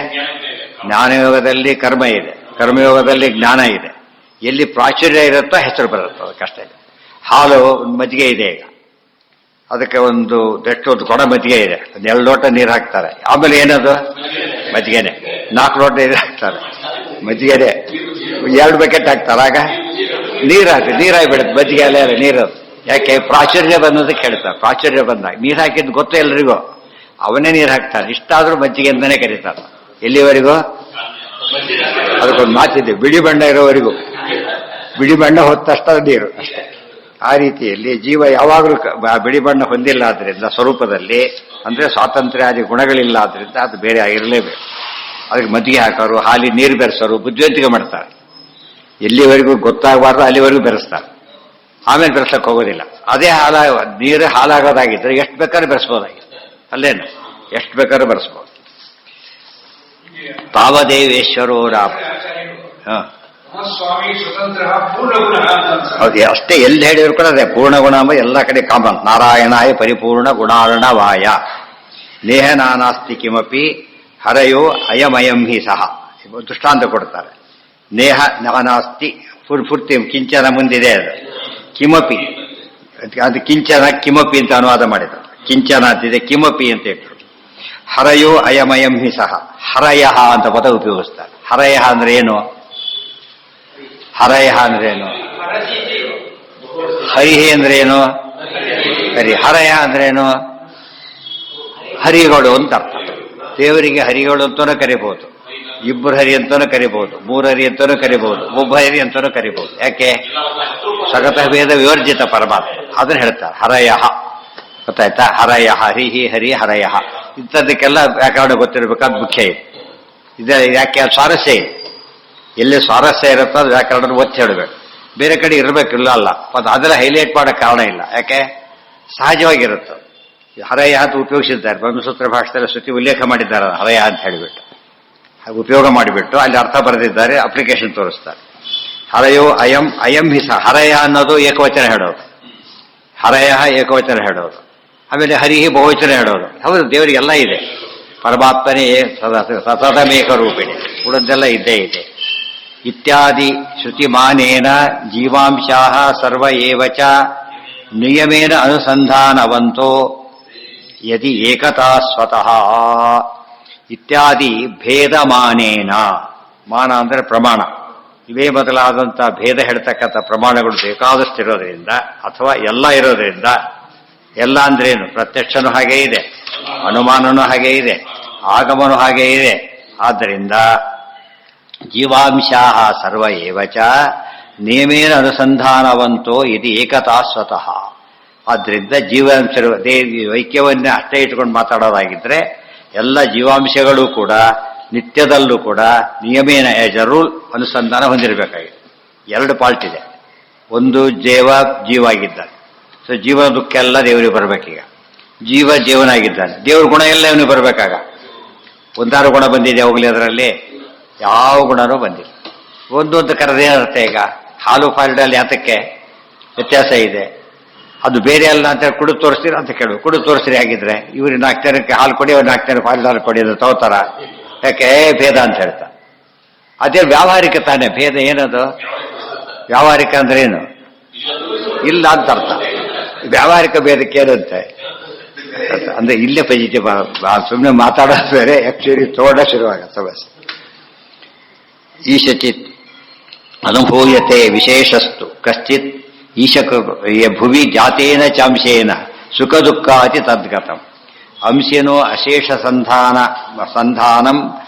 ಜ್ಞಾನಯೋಗದಲ್ಲಿ ಕರ್ಮ ಇದೆ, ಕರ್ಮಯೋಗದಲ್ಲಿ ಜ್ಞಾನ ಇದೆ. ಎಲ್ಲಿ ಪ್ರಾಚುರ್ಯ ಇರುತ್ತೋ ಹೆಸರು ಬರುತ್ತೋ ಅದಕ್ಕಷ್ಟೇ. ಹಾಲು ಮಜ್ಜಿಗೆ ಇದೆ, ಈಗ ಅದಕ್ಕೆ ಒಂದು ಕೊಡ ಮಜ್ಜಿಗೆ ಇದೆ, 2 ಲೋಟ ನೀರು ಹಾಕ್ತಾರೆ. ಆಮೇಲೆ ಏನದು? ಮಜ್ಜಿಗೆನೆ. 4 ಲೋಟ ನೀರು ಹಾಕ್ತಾರೆ, ಮಜ್ಜಿಗೆನೆ. 2 ಬಕೆಟ್ ಹಾಕ್ತಾರೆ, ಆಗ ನೀರಾಗಿ ಬಿಡುತ್ತೆ ಮಜ್ಜಿಗೆ ಅಲ್ಲೇ ಅಲ್ಲ ನೀರು. ಯಾಕೆ? ಪ್ರಾಚುರ್ಯ ಬಂದದಕ್ಕೆ ಹೇಳ್ತಾರೆ. ಪ್ರಾಚುರ್ಯ ಬಂದಾಗ ನೀರು ಹಾಕಿದ್ದು ಗೊತ್ತೇ ಎಲ್ರಿಗೂ, ಅವನೇ ನೀರು ಹಾಕ್ತಾರೆ. ಇಷ್ಟಾದ್ರೂ ಮಜ್ಜಿಗೆ ಅಂತಾನೆ ಕರೀತಾರೆ. ಎಲ್ಲಿವರೆಗೂ? ಅದಕ್ಕೊಂದು ಮಾತಿದೆ, ಬಿಳಿ ಬಣ್ಣ ಇರೋವರೆಗೂ. ಬಿಳಿ ಬಣ್ಣ ಹೊತ್ತಷ್ಟ ನೀರು ಅಷ್ಟೇ. ಆ ರೀತಿಯಲ್ಲಿ ಜೀವ ಯಾವಾಗಲೂ ಬಿಳಿ ಬಣ್ಣ ಹೊಂದಿಲ್ಲ ಆದ್ರಿಂದ ಸ್ವರೂಪದಲ್ಲಿ, ಅಂದ್ರೆ ಸ್ವಾತಂತ್ರ್ಯಾದಿ ಗುಣಗಳಿಲ್ಲ ಆದ್ರಿಂದ ಅದು ಬೇರೆ ಆಗಿರಲೇಬೇಕು. ಅದಕ್ಕೆ ಮಜ್ಜಿಗೆ ಹಾಕೋರು, ಹಾಲಿ ನೀರು ಬೆರೆಸೋರು ಬುದ್ಧಿವಂತಿಕೆ ಮಾಡ್ತಾರೆ. ಎಲ್ಲಿವರೆಗೂ ಗೊತ್ತಾಗಬಾರ್ದು ಅಲ್ಲಿವರೆಗೂ ಬೆರೆಸ್ತಾರೆ, ಆಮೇಲೆ ಬೆರೆಸಕ್ಕೆ ಹೋಗೋದಿಲ್ಲ. ಅದೇ ನೀರು ಹಾಲಾಗೋದಾಗಿದ್ರೆ ಎಷ್ಟು ಬೇಕಾದ್ರೂ ಬೆರೆಸ್ಬೋದಾಗಿತ್ತು. ಅಲ್ಲೇನು? ಎಷ್ಟು ಬೇಕಾದ್ರೂ ಬೆರೆಸ್ಬೋದು. ತಾವದೇವೇಶ್ವರೋ ರಾಮ. ಹೌದು, ಅಷ್ಟೇ ಎಲ್ಲಿ ಹೇಳಿದ್ರು ಕೂಡ ಅದೇ ಪೂರ್ಣಗುಣ ಎಲ್ಲ ಕಡೆ ಕಾಮನ್. ನಾರಾಯಣಾಯ ಪರಿಪೂರ್ಣ ಗುಣಾರ್ಣವಾಯ ನೇಹ ನಾನಾಸ್ತಿ ಕಿಮಪಿ ಹರಯೋ ಅಯಮಯಂ ಹಿ ಸಹ. ದೃಷ್ಟಾಂತ ಕೊಡ್ತಾರೆ. ನೇಹ ನಾನಾಸ್ತಿ ಪೂರ್ತಿ ಕಿಂಚನ ಮುಂದಿದೆ, ಅದು ಕಿಮಪಿ, ಅದು ಕಿಂಚನ ಕಿಮಪಿ ಅಂತ ಅನುವಾದ ಮಾಡಿದ್ರು. ಕಿಂಚನ ಅಂತಿದೆ, ಕಿಮಪಿ ಅಂತ ಇಟ್ರು. ಹರಯೋ ಅಯಮಯಂ ಹಿ ಸಹ. ಹರಯ ಅಂತ ಪದ ಉಪಯೋಗಿಸ್ತಾರೆ. ಹರಯ ಅಂದ್ರೆ ಏನು? ಹರಯ ಅಂದ್ರೆ ಏನು? ಹರಿಹಿ ಅಂದ್ರೆ ಏನು? ಹರಯ ಅಂದ್ರೆ ಏನು? ಹರಿಗಳು ಅಂತ ಅರ್ಥ. ದೇವರಿಗೆ ಹರಿಗಳು ಅಂತಾನೂ ಕರಿಬಹುದು, 2 ಹರಿ ಅಂತಾನೂ ಕರಿಬಹುದು, 3 ಹರಿ ಅಂತಾನೂ ಕರಿಬಹುದು, 1 ಹರಿ ಅಂತಾನೂ ಕರಿಬಹುದು. ಯಾಕೆ? ಸಗತ ಭೇದ ವಿವರ್ಜಿತ ಪರಮಾತ್ಮ, ಅದನ್ನ ಹೇಳ್ತಾರೆ ಹರಯ. ಗೊತ್ತಾಯ್ತಾ? ಹರಯ, ಹರಿಹಿ, ಹರಿ, ಹರಯ. ಇಂಥದ್ದಕ್ಕೆಲ್ಲ ವ್ಯಾಕರಣ ಗೊತ್ತಿರಬೇಕಾದ ಮುಖ್ಯ ಇದೆ. ಯಾಕೆ? ಸ್ವಾರಸ್ಯ ಇದೆ. ಎಲ್ಲಿ ಸ್ವಾರಸ್ಯ ಇರುತ್ತೋ ಅದು ವ್ಯಾಕರಣ ಒತ್ತಿ ಹೇಳಬೇಕು. ಬೇರೆ ಕಡೆ ಇರಬೇಕಿಲ್ಲ ಅಲ್ಲ, ಅದೆಲ್ಲ ಹೈಲೈಟ್ ಮಾಡೋ ಕಾರಣ ಇಲ್ಲ. ಯಾಕೆ? ಸಹಜವಾಗಿರುತ್ತೆ. ಹರಯ ಅಂತ ಉಪಯೋಗಿಸಿದ್ದಾರೆ. ಬ್ರಹ್ಮಸೂತ್ರ ಭಾಷೆಯಲ್ಲಿ ಶ್ರುತಿ ಉಲ್ಲೇಖ ಮಾಡಿದ್ದಾರೆ ಹರಯ ಅಂತ ಹೇಳಿಬಿಟ್ಟು, ಉಪಯೋಗ ಮಾಡಿಬಿಟ್ಟು ಅಲ್ಲಿ ಅರ್ಥ ಬರೆದಿದ್ದಾರೆ, ಅಪ್ಲಿಕೇಶನ್ ತೋರಿಸ್ತಾರೆ. ಹರಯೋ ಅಯಂ ಅಯಂ ಹಿ ಸಹ. ಹರಯ ಅನ್ನೋದು ಏಕವಚನ ಹೇಳೋದು, ಹರಯ ಏಕವಚನ ಹೇಳೋದು. ಆಮೇಲೆ ಹರಿಹಿ ಬಹುವಚನ ಹೇಳೋದು. ಹೌದು, ದೇವರಿಗೆಲ್ಲ ಇದೆ. ಪರಮಾತ್ಮನೇ ಸತತಮೇಕ ರೂಪಿಣಿ, ಉಳಿದೆಲ್ಲ ಇದ್ದೇ ಇದೆ. ಇತ್ಯಾದಿ ಶ್ರುತಿಮಾನೇನ ಜೀವಾಂಶಾಃ ಸರ್ವ ಏವಚ ನಿಯಮೇನ ಅನುಸಂಧಾನವಂತೋ ಯದಿ ಏಕತಾ ಸ್ವತಃ. ಇತ್ಯಾದಿ ಭೇದಮಾನೇನ. ಮಾನ ಅಂದರೆ ಪ್ರಮಾಣ. ಇವೇ ಮೊದಲಾದಂಥ ಭೇದ ಹೇಳ್ತಕ್ಕಂಥ ಪ್ರಮಾಣಗಳು ಬೇಕಾದಷ್ಟು ಇರೋದ್ರಿಂದ, ಅಥವಾ ಎಲ್ಲ ಇರೋದ್ರಿಂದ, ಎಲ್ಲ ಅಂದ್ರೇನು? ಪ್ರತ್ಯಕ್ಷನೂ ಹಾಗೇ ಇದೆ, ಅನುಮಾನನೂ ಹಾಗೇ ಇದೆ, ಆಗಮನೂ ಹಾಗೇ ಇದೆ. ಆದ್ದರಿಂದ ಜೀವಾಂಶಾಃ ಸರ್ವ ಏವಚ ನಿಯಮೇನ ಅನುಸಂಧಾನವಂತೋ ಇದು ಏಕತಾ ಸ್ವತಃ. ಆದ್ದರಿಂದ ಜೀವಾಂಶರು ಐಕ್ಯವನ್ನೇ ಅಷ್ಟೇ ಇಟ್ಕೊಂಡು ಮಾತಾಡೋದಾಗಿದ್ರೆ, ಎಲ್ಲ ಜೀವಾಂಶಗಳು ಕೂಡ ನಿತ್ಯದಲ್ಲೂ ಕೂಡ ನಿಯಮೇನ ಆಸ್ ಎ ರೂಲ್ ಅನುಸಂಧಾನ ಹೊಂದಿರಬೇಕಾಗಿದೆ. 2 ಪಾರ್ಟ್ ಇದೆ. ಒಂದು ಜೀವ ಆಗಿದ್ದಾನೆ, ಸೊ ಜೀವನ ದುಃಖ ಎಲ್ಲ ದೇವರಿಗೆ ಬರಬೇಕೀಗ. ಜೀವನಾಗಿದ್ದಾನೆ, ದೇವ್ರ ಗುಣ ಎಲ್ಲ ಇವನಿಗೆ ಬರಬೇಕಾಗ. ಒಂದಾರು ಗುಣ ಬಂದಿದೆ ಹೋಗ್ಲಿ, ಅದರಲ್ಲಿ ಯಾವ ಗುಣನೂ ಬಂದಿಲ್ಲ. ಒಂದು ಅಂತ ಕರೆದೇನರ್ಥ? ಈಗ ಹಾಲು ಪಾಲ್ಡಲ್ಲಿ ಯಾತಕ್ಕೆ ವ್ಯತ್ಯಾಸ ಇದೆ? ಅದು ಬೇರೆ ಅಲ್ಲ ಅಂತ ಕುಡಿದು ತೋರಿಸ್ತೀರ ಅಂತ ಕೇಳು. ಕುಡಿದು ತೋರಿಸ್ರಿ ಆಗಿದ್ರೆ, ಇವ್ರಿಗೆ 4 ಜನಕ್ಕೆ ಹಾಲು ಕೊಡಿ, ಅವ್ರು 4 ಜನಕ್ಕೆ ಪಾಲ್ಡಾಲ್ ಕೊಡಿ ಅಂತ ತಗೋತಾರ? ಯಾಕೆ? ಭೇದ ಅಂತ ಹೇಳ್ತಾರೆ. ಅದೇ ವ್ಯಾವಹಾರಿಕ ತಾನೇ ಭೇದ. ಏನದು ವ್ಯಾವಹಾರಿಕ ಅಂದ್ರೆ? ಏನು ಇಲ್ಲ ಅಂತ ಅರ್ಥ. ವ್ಯಾವಹಾರಿಕ ಭೇದಕ್ಕೆ ಏನಂತೆ ಅಂದ್ರೆ ಇಲ್ಲೇ ಪಾಸಿಟಿವ್. ಸುಮ್ಮನೆ ಮಾತಾಡೋದು ಬೇರೆ, ಆಕ್ಚುಲಿ ತೋಡ ಶುರುವಾಗ ಸಮಸ್ಯೆ. ಈಶಚಿತ್ ಅನುಭೂಯತೆ ವಿಶೇಷಸ್ತು ಕಶ್ಚಿತ್ ಈಶಕ ಭುವಿ ಜಾತೇನ ಚಾಂಶೇನ ಸುಖ ದುಃಖಾತಿ ತದ್ಗತಂ ಅಂಶಿನೋ ಅಶೇಷ ಸಂಧಾನಂ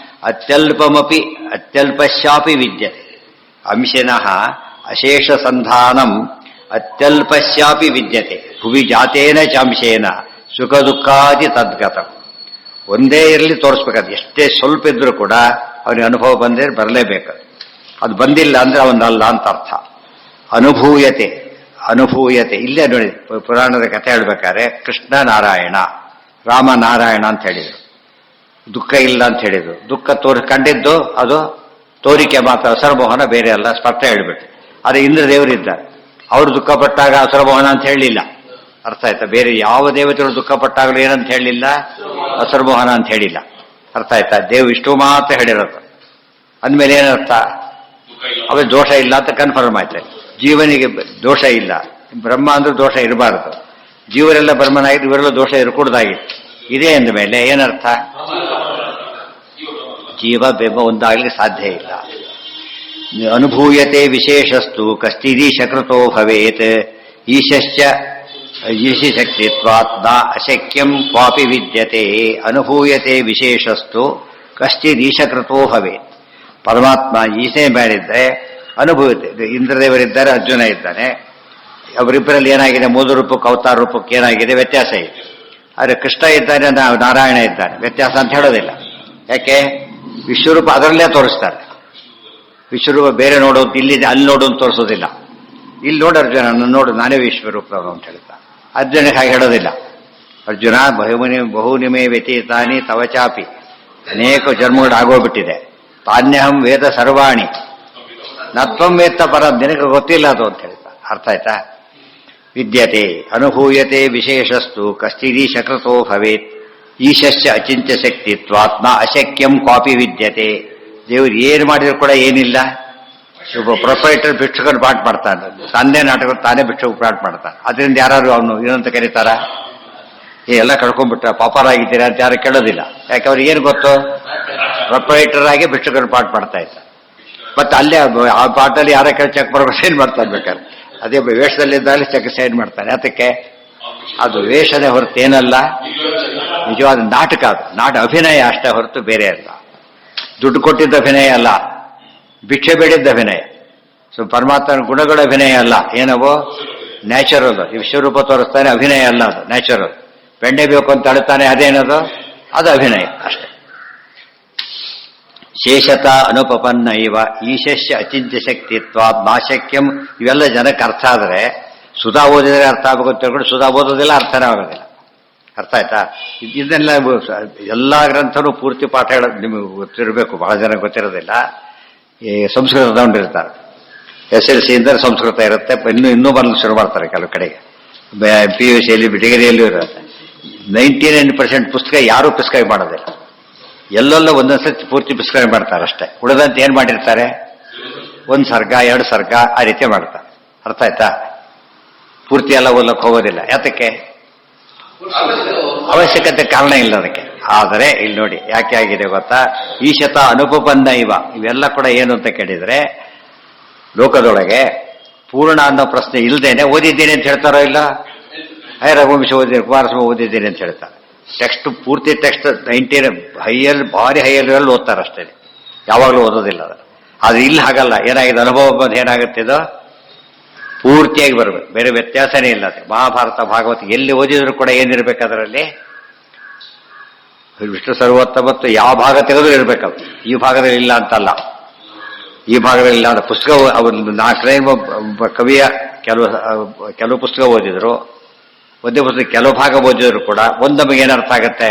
ಅತ್ಯಲ್ಪಮಪಿ ಅತ್ಯಲ್ಪಶ್ಯಾಪಿ ವಿದ್ಯತೆ ಅಂಶಿನಃ ಅಶೇಷ ಸಂಧಾನಂ ಅತ್ಯಲ್ಪಶ್ಯಾಪಿ ವಿದ್ಯತೆ ಭುವಿ ಜಾತೇನ ಚಾಂಶೇನ ಸುಖ ದುಃಖಾದಿ ತದ್ಗತಂ ಒಂದೇ ಇರಲಿ ತೋರಿಸ್ಬೇಕಾದ್ರೆ ಎಷ್ಟೇ ಸ್ವಲ್ಪ ಇದ್ರೂ ಕೂಡ ಅವನಿಗೆ ಅನುಭವ ಬಂದರೆ ಬರಲೇಬೇಕು. ಅದು ಬಂದಿಲ್ಲ ಅಂದ್ರೆ ಅವನಲ್ಲ ಅಂತ ಅರ್ಥ. ಅನುಭೂಯತೆ ಇಲ್ಲೇ ನೋಡಿ ಪುರಾಣದ ಕಥೆ ಹೇಳ್ಬೇಕಾದ್ರೆ ಕೃಷ್ಣ ನಾರಾಯಣ ರಾಮ ನಾರಾಯಣ ಅಂತ ಹೇಳಿದರು. ದುಃಖ ಇಲ್ಲ ಅಂತ ಹೇಳಿದ್ರು. ದುಃಖ ಕಂಡಿದ್ದು ಅದು ತೋರಿಕೆ ಮಾತ್ರ, ಅಸರಮೋಹನ ಬೇರೆ ಅಲ್ಲ, ಸ್ಪಷ್ಟ ಹೇಳ್ಬಿಟ್ಟು. ಆದರೆ ಇಂದ್ರದೇವರಿದ್ದಾರೆ, ಅವರು ದುಃಖ ಪಟ್ಟಾಗ ಅಸರಮೋಹನ ಅಂತ ಹೇಳಲಿಲ್ಲ. ಅರ್ಥ ಆಯ್ತಾ? ಬೇರೆ ಯಾವ ದೇವತೆಗಳು ದುಃಖ ಪಟ್ಟಾಗಲೂ ಏನಂತ ಹೇಳಲಿಲ್ಲ, ಅಸರಮೋಹನ ಅಂತ ಹೇಳಿಲ್ಲ. ಅರ್ಥ ಆಯ್ತಾ? ವಿಷ್ಣು ಮಾತ್ರ ಹೇಳಿರೋದು. ಅಂದಮೇಲೆ ಏನರ್ಥ? ಅವೇ ದೋಷ ಇಲ್ಲ ಅಂತ ಕನ್ಫರ್ಮ್ ಆಯ್ತು. ಜೀವನಿಗೆ ದೋಷ ಇಲ್ಲ, ಬ್ರಹ್ಮ ಅಂದ್ರೆ ದೋಷ ಇರಬಾರದು. ಜೀವರೆಲ್ಲ ಬ್ರಹ್ಮನಾಗಿದ್ದು ಇವರೆಲ್ಲ ದೋಷ ಇರಕೂಡ್ದಾಗಿತ್ತು. ಇದೇ ಅಂದ ಮೇಲೆ ಏನರ್ಥ? ಜೀವ ಬೆಂಬ ಒಂದಾಗಲಿಕ್ಕೆ ಸಾಧ್ಯ ಇಲ್ಲ. ಅನುಭೂಯತೆ ವಿಶೇಷಸ್ತು ಕಶ್ಚಿದೀಶಕೃತೋ ಭವೇತ್ ಈಶಶ್ಚ ಈಶಿಶಕ್ತಿತ್ವಾತ್ ನ ಅಶಕ್ಯಂ ಕ್ವಾಪಿ ವಿದ್ಯತೆ. ಅನುಭೂಯತೆ ವಿಶೇಷಸ್ತು ಕಶ್ಚಿದೀಶಕೃತೋ ಭವೇತ್. ಪರಮಾತ್ಮ ಈಶೆ ಮಾಡಿದ್ರೆ ಅನುಭೂಯತೆ. ಇಂದ್ರದೇವರಿದ್ದಾರೆ, ಅರ್ಜುನ ಇದ್ದಾನೆ. ಅವರಿಬ್ಬರಲ್ಲಿ ಏನಾಗಿದೆ? ಮೂಲ ರೂಪಕ್ಕೆ ಅವತಾರ ರೂಪಕ್ಕೆ ಏನಾಗಿದೆ? ವ್ಯತ್ಯಾಸ ಇದೆ. ಆದರೆ ಕೃಷ್ಣ ಇದ್ದಾನೆ, ನಾರಾಯಣ ಇದ್ದಾನೆ, ವ್ಯತ್ಯಾಸ ಅಂತ ಹೇಳೋದಿಲ್ಲ. ಯಾಕೆ? ವಿಶ್ವರೂಪ ಅದರಲ್ಲೇ ತೋರಿಸ್ತಾರೆ. ವಿಶ್ವರೂಪ ಬೇರೆ ನೋಡೋದು, ಇಲ್ಲಿದೆ ಅಲ್ಲಿ ನೋಡೋದು ತೋರಿಸೋದಿಲ್ಲ. ಇಲ್ಲಿ ನೋಡು ಅರ್ಜುನ, ನನ್ನ ನೋಡು, ನಾನೇ ವಿಶ್ವರೂಪದವನು ಅಂತ ಹೇಳ್ತಾನೆ. ಅರ್ಜುನಿಗೆ ಹಾಗೆ ಹೇಳೋದಿಲ್ಲ. ಅರ್ಜುನ ಬಹುನಿಮೆ ವ್ಯತೀತಾನಿ ತವಚಾಪಿ, ಅನೇಕ ಜನ್ಮಗಳು ಆಗೋಗ್ಬಿಟ್ಟಿದೆ. ತಾನ್ಯಹಂ ವೇದ ಸರ್ವಾಣಿ ನತ್ವಂ ವೇತ್ತ ಪರ, ನಿನಗೆ ಗೊತ್ತಿಲ್ಲ ಅದು ಅಂತ ಹೇಳ್ತಾರೆ. ಅರ್ಥ ಆಯ್ತಾ? ವಿದ್ಯತೆ ಅನುಭೂಯತೆ ವಿಶೇಷಸ್ತು ಕಶ್ಚಿದೀಶಕೃತೋ ಭವೇತ್ ಈಶಶ್ಚ ಅಚಿಂತ್ಯ ಶಕ್ತಿತ್ವಾತ್ಮ ಅಶಕ್ಯಂ ಕ್ವಾಪಿ ವಿದ್ಯತೆ. ದೇವರು ಏನು ಮಾಡಿದ್ರು ಕೂಡ ಏನಿಲ್ಲ. ಒಬ್ಬ ಪ್ರೊಪರೇಟರ್ ಭಿಕ್ಷುಕರು ಪಾಠ ಮಾಡ್ತಾನೆ, ತಂದೆ ನಾಟಕ ತಾನೇ ಭಿಕ್ಷುಕ ಪಾಠ ಮಾಡ್ತಾನೆ. ಅದರಿಂದ ಯಾರು ಅವನು ಏನಂತ ಕರೀತಾರ? ಎಲ್ಲ ಕಳ್ಕೊಂಡ್ಬಿಟ್ಟ, ಪಾಪರಾಗಿದ್ದೀರಾ ಅಂತ ಯಾರು ಕೇಳೋದಿಲ್ಲ. ಯಾಕೆ? ಅವ್ರಿಗೆ ಏನು ಗೊತ್ತು? ಪ್ರೊಪರೇಟರ್ ಆಗಿ ಭಿಕ್ಷುಕರು ಪಾಠ ಮಾಡ್ತಾ ಇದ್ದ. ಮತ್ತೆ ಅಲ್ಲೇ ಆ ಪಾಠದಲ್ಲಿ ಯಾರ ಕೇಳಿ ಚೆಕ್ ಬರೋ ಸೈನ್ ಮಾಡ್ತಾನೆ ಬೇಕಾದ್ರೆ. ಅದೇ ವೇಷದಲ್ಲಿದ್ದಾಗಲೇ ಚೆಕ್ ಸೈನ್ ಮಾಡ್ತಾನೆ. ಅದಕ್ಕೆ ಅದು ವೇಷನೇ ಹೊರತು ಏನಲ್ಲ, ನಿಜವಾದ ನಾಟಕ. ಅದು ಅಭಿನಯ ಅಷ್ಟೇ ಹೊರತು ಬೇರೆ ಅಲ್ಲ. ದುಡ್ಡು ಕೊಟ್ಟಿದ್ದ ಅಭಿನಯ ಅಲ್ಲ, ಭಿಕ್ಷೆ ಬೇಡಿದ್ದ ಅಭಿನಯ. ಸೊ ಪರಮಾತ್ಮನ ಗುಣಗಳ ಅಭಿನಯ ಅಲ್ಲ, ಏನವೋ ನ್ಯಾಚುರಲ್. ವಿಶ್ವರೂಪ ತೋರಿಸ್ತಾನೆ, ಅಭಿನಯ ಅಲ್ಲ, ಅದು ನ್ಯಾಚುರಲ್. ಬೆಣ್ಣೆ ಬೇಕು ಅಂತ ಅಳುತ್ತಾನೆ, ಅದೇನದು? ಅದು ಅಭಿನಯ ಅಷ್ಟೇ. ಶೇಷತ ಅನುಪಪನ್ನ ಇವ ಈಶಶ್ಚ ಅಚಿಂತ್ಯ ಶಕ್ತಿತ್ವ ನಾಶಕ್ಯಂ. ಇವೆಲ್ಲ ಜನಕ್ಕೆ ಅರ್ಥ ಆದರೆ, ಸುಧಾ ಓದಿದರೆ ಅರ್ಥ ಆಗಬೇಕು ತಿಳ್ಕೊಂಡು ಸುಧಾ ಓದೋದಿಲ್ಲ, ಅರ್ಥನೇ ಆಗೋದಿಲ್ಲ. ಅರ್ಥ ಆಯ್ತಾ? ಇದನ್ನೆಲ್ಲ ಎಲ್ಲ ಗ್ರಂಥನೂ ಪೂರ್ತಿ ಪಾಠ ಹೇಳೋದು ನಿಮಗೆ ಗೊತ್ತಿರಬೇಕು. ಬಹಳ ಜನ ಗೊತ್ತಿರೋದಿಲ್ಲ. ಈ ಸಂಸ್ಕೃತ ತಗೊಂಡಿರ್ತಾರೆ, SLC ಅಂದರೆ ಸಂಸ್ಕೃತ ಇರುತ್ತೆ. ಇನ್ನೂ ಬರಲು ಶುರು ಮಾಡ್ತಾರೆ ಕೆಲವು ಕಡೆಗೆ. PUCಯಲ್ಲಿ ಡಿಗ್ರಿಯಲ್ಲೂ ಇರುತ್ತೆ. 99% ಪುಸ್ತಕ ಯಾರೂ ಪುಸ್ತಕ ಮಾಡೋದಿಲ್ಲ. ಎಲ್ಲೆಲ್ಲ ಒಂದೊಂದ್ಸತಿ ಪೂರ್ತಿ ಪುಸ್ತಕ ಮಾಡ್ತಾರೆ ಅಷ್ಟೇ. ಉಳಿದಂತೆ ಏನ್ ಮಾಡಿರ್ತಾರೆ? ಒಂದು ಸರ್ಗ, 2 ಸರ್ಗ ಆ ರೀತಿ ಮಾಡ್ತಾರೆ. ಅರ್ಥ ಆಯ್ತಾ? ಪೂರ್ತಿ ಎಲ್ಲ ಓದಕ್ಕೆ ಹೋಗೋದಿಲ್ಲ. ಯಾತಕ್ಕೆ? ಅವಶ್ಯಕತೆ ಕಾರಣ ಇಲ್ಲ ಅದಕ್ಕೆ. ಆದರೆ ಇಲ್ಲಿ ನೋಡಿ ಯಾಕೆ ಆಗಿದೆ ಗೊತ್ತಾ? ಈಶತ ಅನುಪಪನ್ನ ಇವೆಲ್ಲ ಕೂಡ ಏನು ಅಂತ ಕೇಳಿದ್ರೆ, ಲೋಕದೊಳಗೆ ಪೂರ್ಣ ಅನ್ನೋ ಪ್ರಶ್ನೆ ಇಲ್ಲದೇನೆ ಓದಿದ್ದೇನೆ ಅಂತ ಹೇಳ್ತಾರೋ ಇಲ್ಲ? ರಘುವಂಶ ಓದಿದ್ದೇನೆ, ಕುಮಾರಸ್ವಾಮಿ ಓದಿದ್ದೇನೆ ಅಂತ ಹೇಳ್ತಾರೆ. ಟೆಕ್ಸ್ಟ್ ಪೂರ್ತಿ ಟೆಕ್ಸ್ಟ್ 90 ಭಾರಿ ಹೈಯಲ್ಲಿ ಓದ್ತಾರೆ ಅಷ್ಟೇ, ಯಾವಾಗಲೂ ಓದೋದಿಲ್ಲ ಅದು. ಆದ್ರೆ ಇಲ್ಲಿ ಹಾಗಲ್ಲ. ಏನಾಗಿದೆ? ಅನುಭವ ಬಂದು ಏನಾಗುತ್ತೆ? ಇದು ಪೂರ್ತಿಯಾಗಿ ಬರಬೇಕು, ಬೇರೆ ವ್ಯತ್ಯಾಸನೇ ಇಲ್ಲ. ಮಹಾಭಾರತ ಭಾಗವತ ಎಲ್ಲಿ ಓದಿದ್ರು ಕೂಡ ಏನಿರ್ಬೇಕು ಅದರಲ್ಲಿ? ವಿಷ್ಣು ಸರ್ವೋತ್ತಮತ್ತು ಯಾವ ಭಾಗ ತೆಗೆದು ಇರಬೇಕದು. ಈ ಭಾಗದಲ್ಲಿ ಇಲ್ಲ ಅಂತಲ್ಲ, ಈ ಭಾಗದಲ್ಲಿ ಇಲ್ಲ ಅಂತ. ಪುಸ್ತಕ ಅವರು 4 ಕವಿಯ ಕೆಲವು ಪುಸ್ತಕ ಓದಿದ್ರು, ಒಂದೇ ಪುಸ್ತಕ ಕೆಲವು ಭಾಗ ಓದಿದ್ರು ಕೂಡ ಒಂದೊಮ್ಮೆಗೆ ಏನರ್ಥ ಆಗುತ್ತೆ?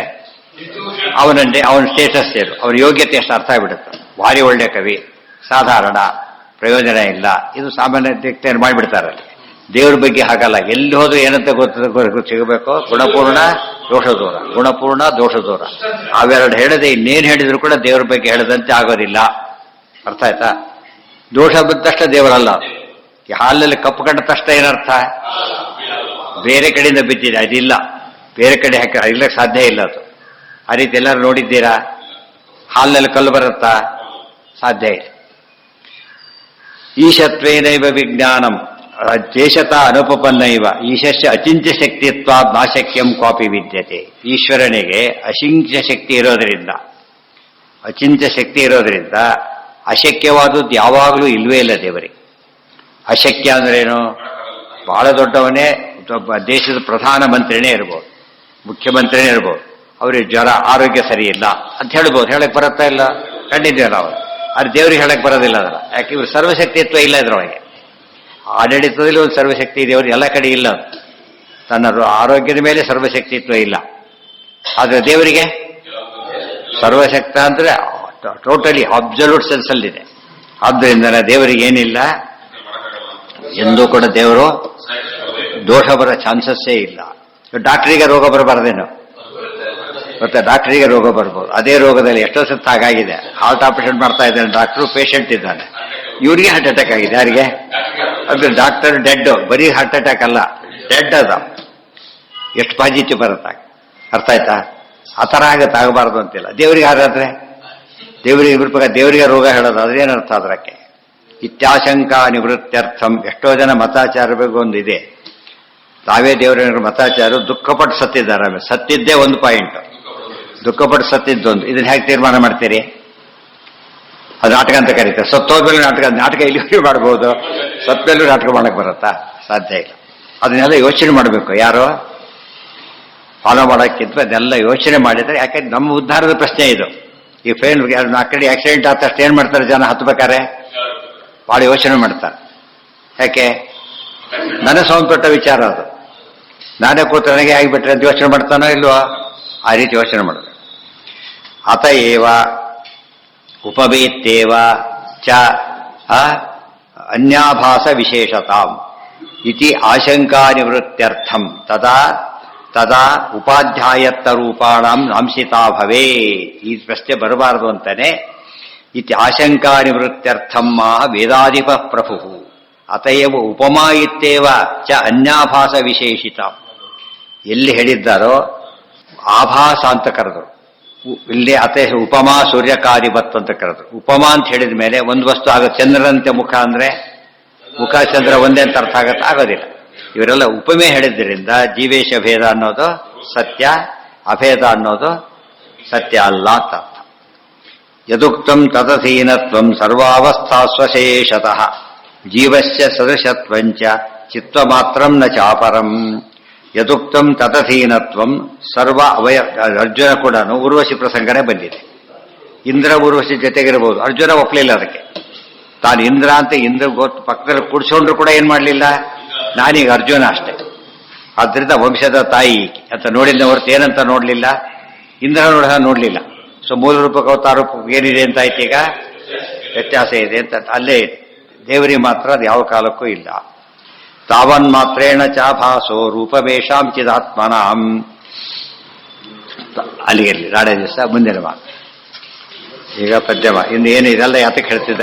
ಅವನ ಸ್ಟೇಟಸ್ ಏನು, ಅವನ ಯೋಗ್ಯತೆ ಎಷ್ಟು ಅರ್ಥ ಆಗಿಬಿಡುತ್ತೆ. ಭಾರಿ ಒಳ್ಳೆ ಕವಿ, ಸಾಧಾರಣ, ಪ್ರಯೋಜನ ಇಲ್ಲ, ಇದು ಸಾಮಾನ್ಯ ವ್ಯಕ್ತಿಯನ್ನು ಮಾಡಿಬಿಡ್ತಾರೆ. ದೇವ್ರ ಬಗ್ಗೆ ಹಾಗಲ್ಲ. ಎಲ್ಲಿ ಹೋದ್ರು ಏನಂತ ಸಿಗಬೇಕು? ಗುಣಪೂರ್ಣ ದೋಷ ದೂರ, ಗುಣಪೂರ್ಣ ದೋಷ ದೂರ. ಅವೆರಡು ಹೇಳದೆ ಇನ್ನೇನು ಹೇಳಿದ್ರು ಕೂಡ ದೇವ್ರ ಬಗ್ಗೆ ಹೇಳದಂತೆ ಆಗೋದಿಲ್ಲ. ಅರ್ಥ ಆಯ್ತಾ? ದೋಷ ಬಂದಷ್ಟೇ ದೇವರಲ್ಲ. ಈ ಹಾಲಲ್ಲಿ ಕಪ್ಪು ಕಂಡ ತಕ್ಷಣ ಏನರ್ಥ? ಬೇರೆ ಕಡೆಯಿಂದ ಬಿದ್ದಿದೆ, ಅದಿಲ್ಲ. ಬೇರೆ ಕಡೆ ಹಾಕಿ ಇಲ್ಲಕ್ಕೆ ಸಾಧ್ಯ ಇಲ್ಲ ಅದು. ಆ ರೀತಿ ಎಲ್ಲರೂ ನೋಡಿದ್ದೀರಾ? ಹಾಲಿನಲ್ಲಿ ಕಲ್ಲು ಬರುತ್ತಾ? ಸಾಧ್ಯ ಇಲ್ಲ. ಈಶತ್ವೇನೈವ ವಿಜ್ಞಾನಂ ದೇಶತ ಅನುಪಪನ್ನೈವ ಈಶಸ್ಯ ಅಚಿಂತ್ಯ ಶಕ್ತಿತ್ವಾದ್ ನಾಶಕ್ಯಂ ಕ್ವಾಪಿ ವಿದ್ಯತೆ. ಈಶ್ವರನಿಗೆ ಅಚಿಂತ್ಯ ಶಕ್ತಿ ಇರೋದರಿಂದ, ಅಚಿಂತ್ಯ ಶಕ್ತಿ ಇರೋದರಿಂದ ಅಶಕ್ಯವಾದದ್ದು ಯಾವಾಗಲೂ ಇಲ್ವೇ ಇಲ್ಲ ದೇವರಿಗೆ. ಅಶಕ್ಯ ಅಂದ್ರೇನು? ಬಹಳ ದೊಡ್ಡವನೇ, ದೇಶದ ಪ್ರಧಾನ ಮಂತ್ರಿನೇ ಇರ್ಬೋದು, ಮುಖ್ಯಮಂತ್ರಿನೇ ಇರ್ಬೋದು, ಅವ್ರಿಗೆ ಜ್ವರ, ಆರೋಗ್ಯ ಸರಿ ಇಲ್ಲ ಅಂತ ಹೇಳ್ಬೋದು. ಹೇಳಕ್ ಬರುತ್ತಾ ಇಲ್ಲ? ಕಂಡಿದ್ದೇವೆ ನಾವು. ಆದ್ರೆ ದೇವ್ರಿಗೆ ಹೇಳಕ್ ಬರೋದಿಲ್ಲ ಅದರ. ಯಾಕೆ? ಇವ್ರು ಸರ್ವಶಕ್ತಿತ್ವ ಇಲ್ಲ ಇದ್ರೊಳಗೆ. ಆಡಳಿತದಲ್ಲಿ ಒಂದು ಸರ್ವಶಕ್ತಿ ಇದೆ, ಅವ್ರು ಎಲ್ಲ ಕಡೆ ಇಲ್ಲ. ತನ್ನ ಆರೋಗ್ಯದ ಮೇಲೆ ಸರ್ವಶಕ್ತಿತ್ವ ಇಲ್ಲ. ಆದ್ರೆ ದೇವರಿಗೆ ಸರ್ವಶಕ್ತ ಅಂದ್ರೆ ಟೋಟಲಿ ಅಬ್ಸಲ್ಯೂಟ್ ಸೆನ್ಸ್ ಅಲ್ಲಿದೆ. ಆದ್ದರಿಂದ ದೇವರಿಗೆ ಏನಿಲ್ಲ, ಎಂದೂ ಕೂಡ ದೇವರು ದೋಷ ಬರೋ ಚಾನ್ಸಸ್ಸೇ ಇಲ್ಲ. ಡಾಕ್ಟರಿಗೆ ರೋಗ ಬರಬಾರ್ದೇನು? ಮತ್ತೆ ಡಾಕ್ಟರಿಗೆ ರೋಗ ಬರ್ಬೋದು. ಅದೇ ರೋಗದಲ್ಲಿ ಎಷ್ಟೋ ಸತ್ತು ಹಾಗಾಗಿದೆ. ಹಾರ್ಟ್ ಆಪರೇಷನ್ ಮಾಡ್ತಾ ಇದ್ದಾನೆ ಡಾಕ್ಟರ್, ಪೇಷಂಟ್ ಇದ್ದಾನೆ, ಇವರಿಗೆ ಹಾರ್ಟ್ ಅಟ್ಯಾಕ್ ಆಗಿದೆ. ಯಾರಿಗೆ? ಅಂದ್ರೆ ಡಾಕ್ಟರ್ ಡೆಡ್, ಬರೀ ಹಾರ್ಟ್ ಅಟ್ಯಾಕ್ ಅಲ್ಲ, ಡೆಡ್ ಅದ. ಎಷ್ಟು ಪಾಸಿಟಿವ್ ಬರುತ್ತೆ, ಅರ್ಥ ಆಯ್ತಾ? ಆ ಥರ ಆಗತ್ತೆ, ಆಗಬಾರ್ದು ಅಂತಿಲ್ಲ. ದೇವರಿಗೆ ಹಾಗಾದ್ರೆ ದೇವರಿಗೆ ಇರ್ಬೇಕಾದ್ರೆ ದೇವರಿಗೆ ರೋಗ ಹೇಳೋದು ಅದೇನರ್ಥ ಅದಕ್ಕೆ? ಇತ್ಯಾಶಂಕಾ ನಿವೃತ್ತ್ಯರ್ಥಂ. ಎಷ್ಟೋ ಜನ ಮತಾಚಾರ ಬಗ್ಗೆ ಒಂದಿದೆ, ತಾವೇ ದೇವರ ಮತಾಚಾರ ದುಃಖಪಟ್ಟು ಸತ್ತಿದ್ದಾರೆ. ಸತ್ತಿದ್ದೇ ಒಂದು ಪಾಯಿಂಟ್, ದುಃಖಪಟ್ಟು ಸತ್ತಿದ್ದೊಂದು. ಇದನ್ನ ಹೇಗೆ ತೀರ್ಮಾನ ಮಾಡ್ತೀರಿ? ಅದು ನಾಟಕ ಅಂತ ಕರೀತಾರೆ. ಸತ್ತೋದ್ಮೇಲೆ ನಾಟಕ ಇಲ್ಲಿ ಮಾಡ್ಬೋದು, ಸತ್ತಮೇಲೂ ನಾಟಕ ಮಾಡಕ್ ಬರುತ್ತಾ? ಸಾಧ್ಯ ಇಲ್ಲ. ಅದನ್ನೆಲ್ಲ ಯೋಚನೆ ಮಾಡಬೇಕು. ಯಾರೋ ಫಾಲೋ ಮಾಡೋಕ್ಕಿಂತ ಅದೆಲ್ಲ ಯೋಚನೆ ಮಾಡಿದ್ರೆ, ಯಾಕಂದ್ರೆ ನಮ್ಮ ಉದ್ಧಾರದ ಪ್ರಶ್ನೆ ಇದು. ಈ ಫೇಲ್ ಆ ಕಡೆ ಆಕ್ಸಿಡೆಂಟ್ ಆದ ತಕ್ಷಣ ಏನ್ ಮಾಡ್ತಾರೆ ಜನ? ಹತ್ಬೇಕಾರೆ ಭಾಳ ಯೋಚನೆ ಮಾಡ್ತಾರೆ. ಯಾಕೆ? ನನಗೆ ಸಂಬಂಧಪಟ್ಟ ವಿಚಾರ ಅದು. ನಾನೇ ಕೂತು ನನಗೆ ಆಗಿಬಿಟ್ರೆ ಅಂತ ಯೋಚನೆ ಮಾಡ್ತಾನೋ ಇಲ್ವೋ? ಆ ರೀತಿ ಯೋಚನೆ ಮಾಡೋದು. ಅತಏವ ಉಪವೇತ್ತೇವ ಚ ಅನ್ಯಾಭಾಸ ವಿಶೇಷತಾಂ ಇತಿ ಆಶಂಕಾ ನಿವೃತ್ತ್ಯರ್ಥಂ ತದಾ ತದಾ ಉಪಾಧ್ಯಾಯತ್ತ ರೂಪಾಣಂ ಅಂಶಿತಾ ಭವೇತ್. ಈ ಪ್ರಶ್ನೆ ಬರಬಾರದು ಅಂತಾನೆ ಇತಿ ಆಶಂಕಾ ನಿವೃತ್ತ್ಯರ್ಥಂ ವೇದಾಧಿಪ ಪ್ರಭು ಅತಯವ ಉಪಮಾ ಇತ್ತೇವ ಚ ಅನ್ಯಾಭಾಸ ವಿಶೇಷಿತ. ಎಲ್ಲಿ ಹೇಳಿದ್ದಾರೋ ಆಭಾಸ ಅಂತ ಕರೆದರು, ಇಲ್ಲಿ ಅತಯ ಉಪಮಾ ಸೂರ್ಯಕಾರಿವತ್ ಅಂತ ಕರೆದರು. ಉಪಮಾ ಅಂತ ಹೇಳಿದ ಮೇಲೆ ಒಂದು ವಸ್ತು ಆಗುತ್ತೆ. ಚಂದ್ರನಂತೆ ಮುಖ ಅಂದ್ರೆ ಮುಖ ಚಂದ್ರ ಒಂದೇ ಅಂತ ಅರ್ಥ ಆಗತ್ತೆ? ಆಗೋದಿಲ್ಲ. ಇವರೆಲ್ಲ ಉಪಮೆ ಹೇಳಿದ್ದರಿಂದ ಜೀವೇಶ ಭೇದ ಅನ್ನೋದು ಸತ್ಯ, ಅಭೇದ ಅನ್ನೋದು ಸತ್ಯ ಅಲ್ಲ ಅಂತ ಅರ್ಥ. ಯದುಕ್ತಂ ತದಧೀನತ್ವಂ ಸರ್ವಾವಸ್ಥಾ ಸ್ವಶೇಷತಃ ಜೀವಸ್ಯ ಸದೃಶತ್ವಂಚ ಚಿತ್ವಮಾತ್ರಂ ನ ಚಾಪರಂ. ಯದುಕ್ತಂ ತದಧೀನತ್ವಂ ಸರ್ವ ಅವಯ. ಅರ್ಜುನ ಕೂಡ ಊರ್ವಶಿ ಪ್ರಸಂಗನೇ ಬಂದಿದೆ. ಇಂದ್ರ ಊರ್ವಶಿ ಜೊತೆಗಿರಬಹುದು, ಅರ್ಜುನ ಒಪ್ಪಲಿಲ್ಲ ಅದಕ್ಕೆ. ತಾನು ಇಂದ್ರ ಅಂತ ಇಂದ್ರ ಗೊತ್ತು ಪಕ್ಕದಲ್ಲಿ ಕೂಡಿಸ್ಕೊಂಡ್ರು ಕೂಡ ಏನ್ ಮಾಡಲಿಲ್ಲ, ನಾನೀಗ ಅರ್ಜುನ ಅಷ್ಟೇ. ಆದ್ರಿಂದ ವಂಶದ ತಾಯಿ ಅಂತ ನೋಡಿಲ್ಲ ಹೊರತು ಏನಂತ ನೋಡ್ಲಿಲ್ಲ, ಇಂದ್ರ ನೋಡ್ಲಿಲ್ಲ. ಸೊ ಮೂಲ ರೂಪಕ್ಕೆ ಅವತಾರ ರೂಪಕ್ಕೆ ಏನಿದೆ ಅಂತ ಆಯ್ತು, ಈಗ ವ್ಯತ್ಯಾಸ ಇದೆ ಅಂತ ಅಲ್ಲೇ ಇದೆ. ದೇವರಿಗೆ ಮಾತ್ರ ಅದು ಯಾವ ಕಾಲಕ್ಕೂ ಇಲ್ಲ. ತಾವನ್ ಮಾತ್ರೇಣ ಚಾಭಾಸೋ ರೂಪವೇಶಾಂ ಚಿದಾತ್ಮನಾಂ. ಅಲ್ಲಿಗಿರಲಿ, ನಾಳೆ ದಿವಸ ಮುಂದಿನ ಮಾತು. ಈಗ ಪದ್ಯಮ ಇನ್ನು ಏನು ಇದೆಲ್ಲ ಯಾತಕ್ಕೆ ಹೇಳ್ತಿದ್ದ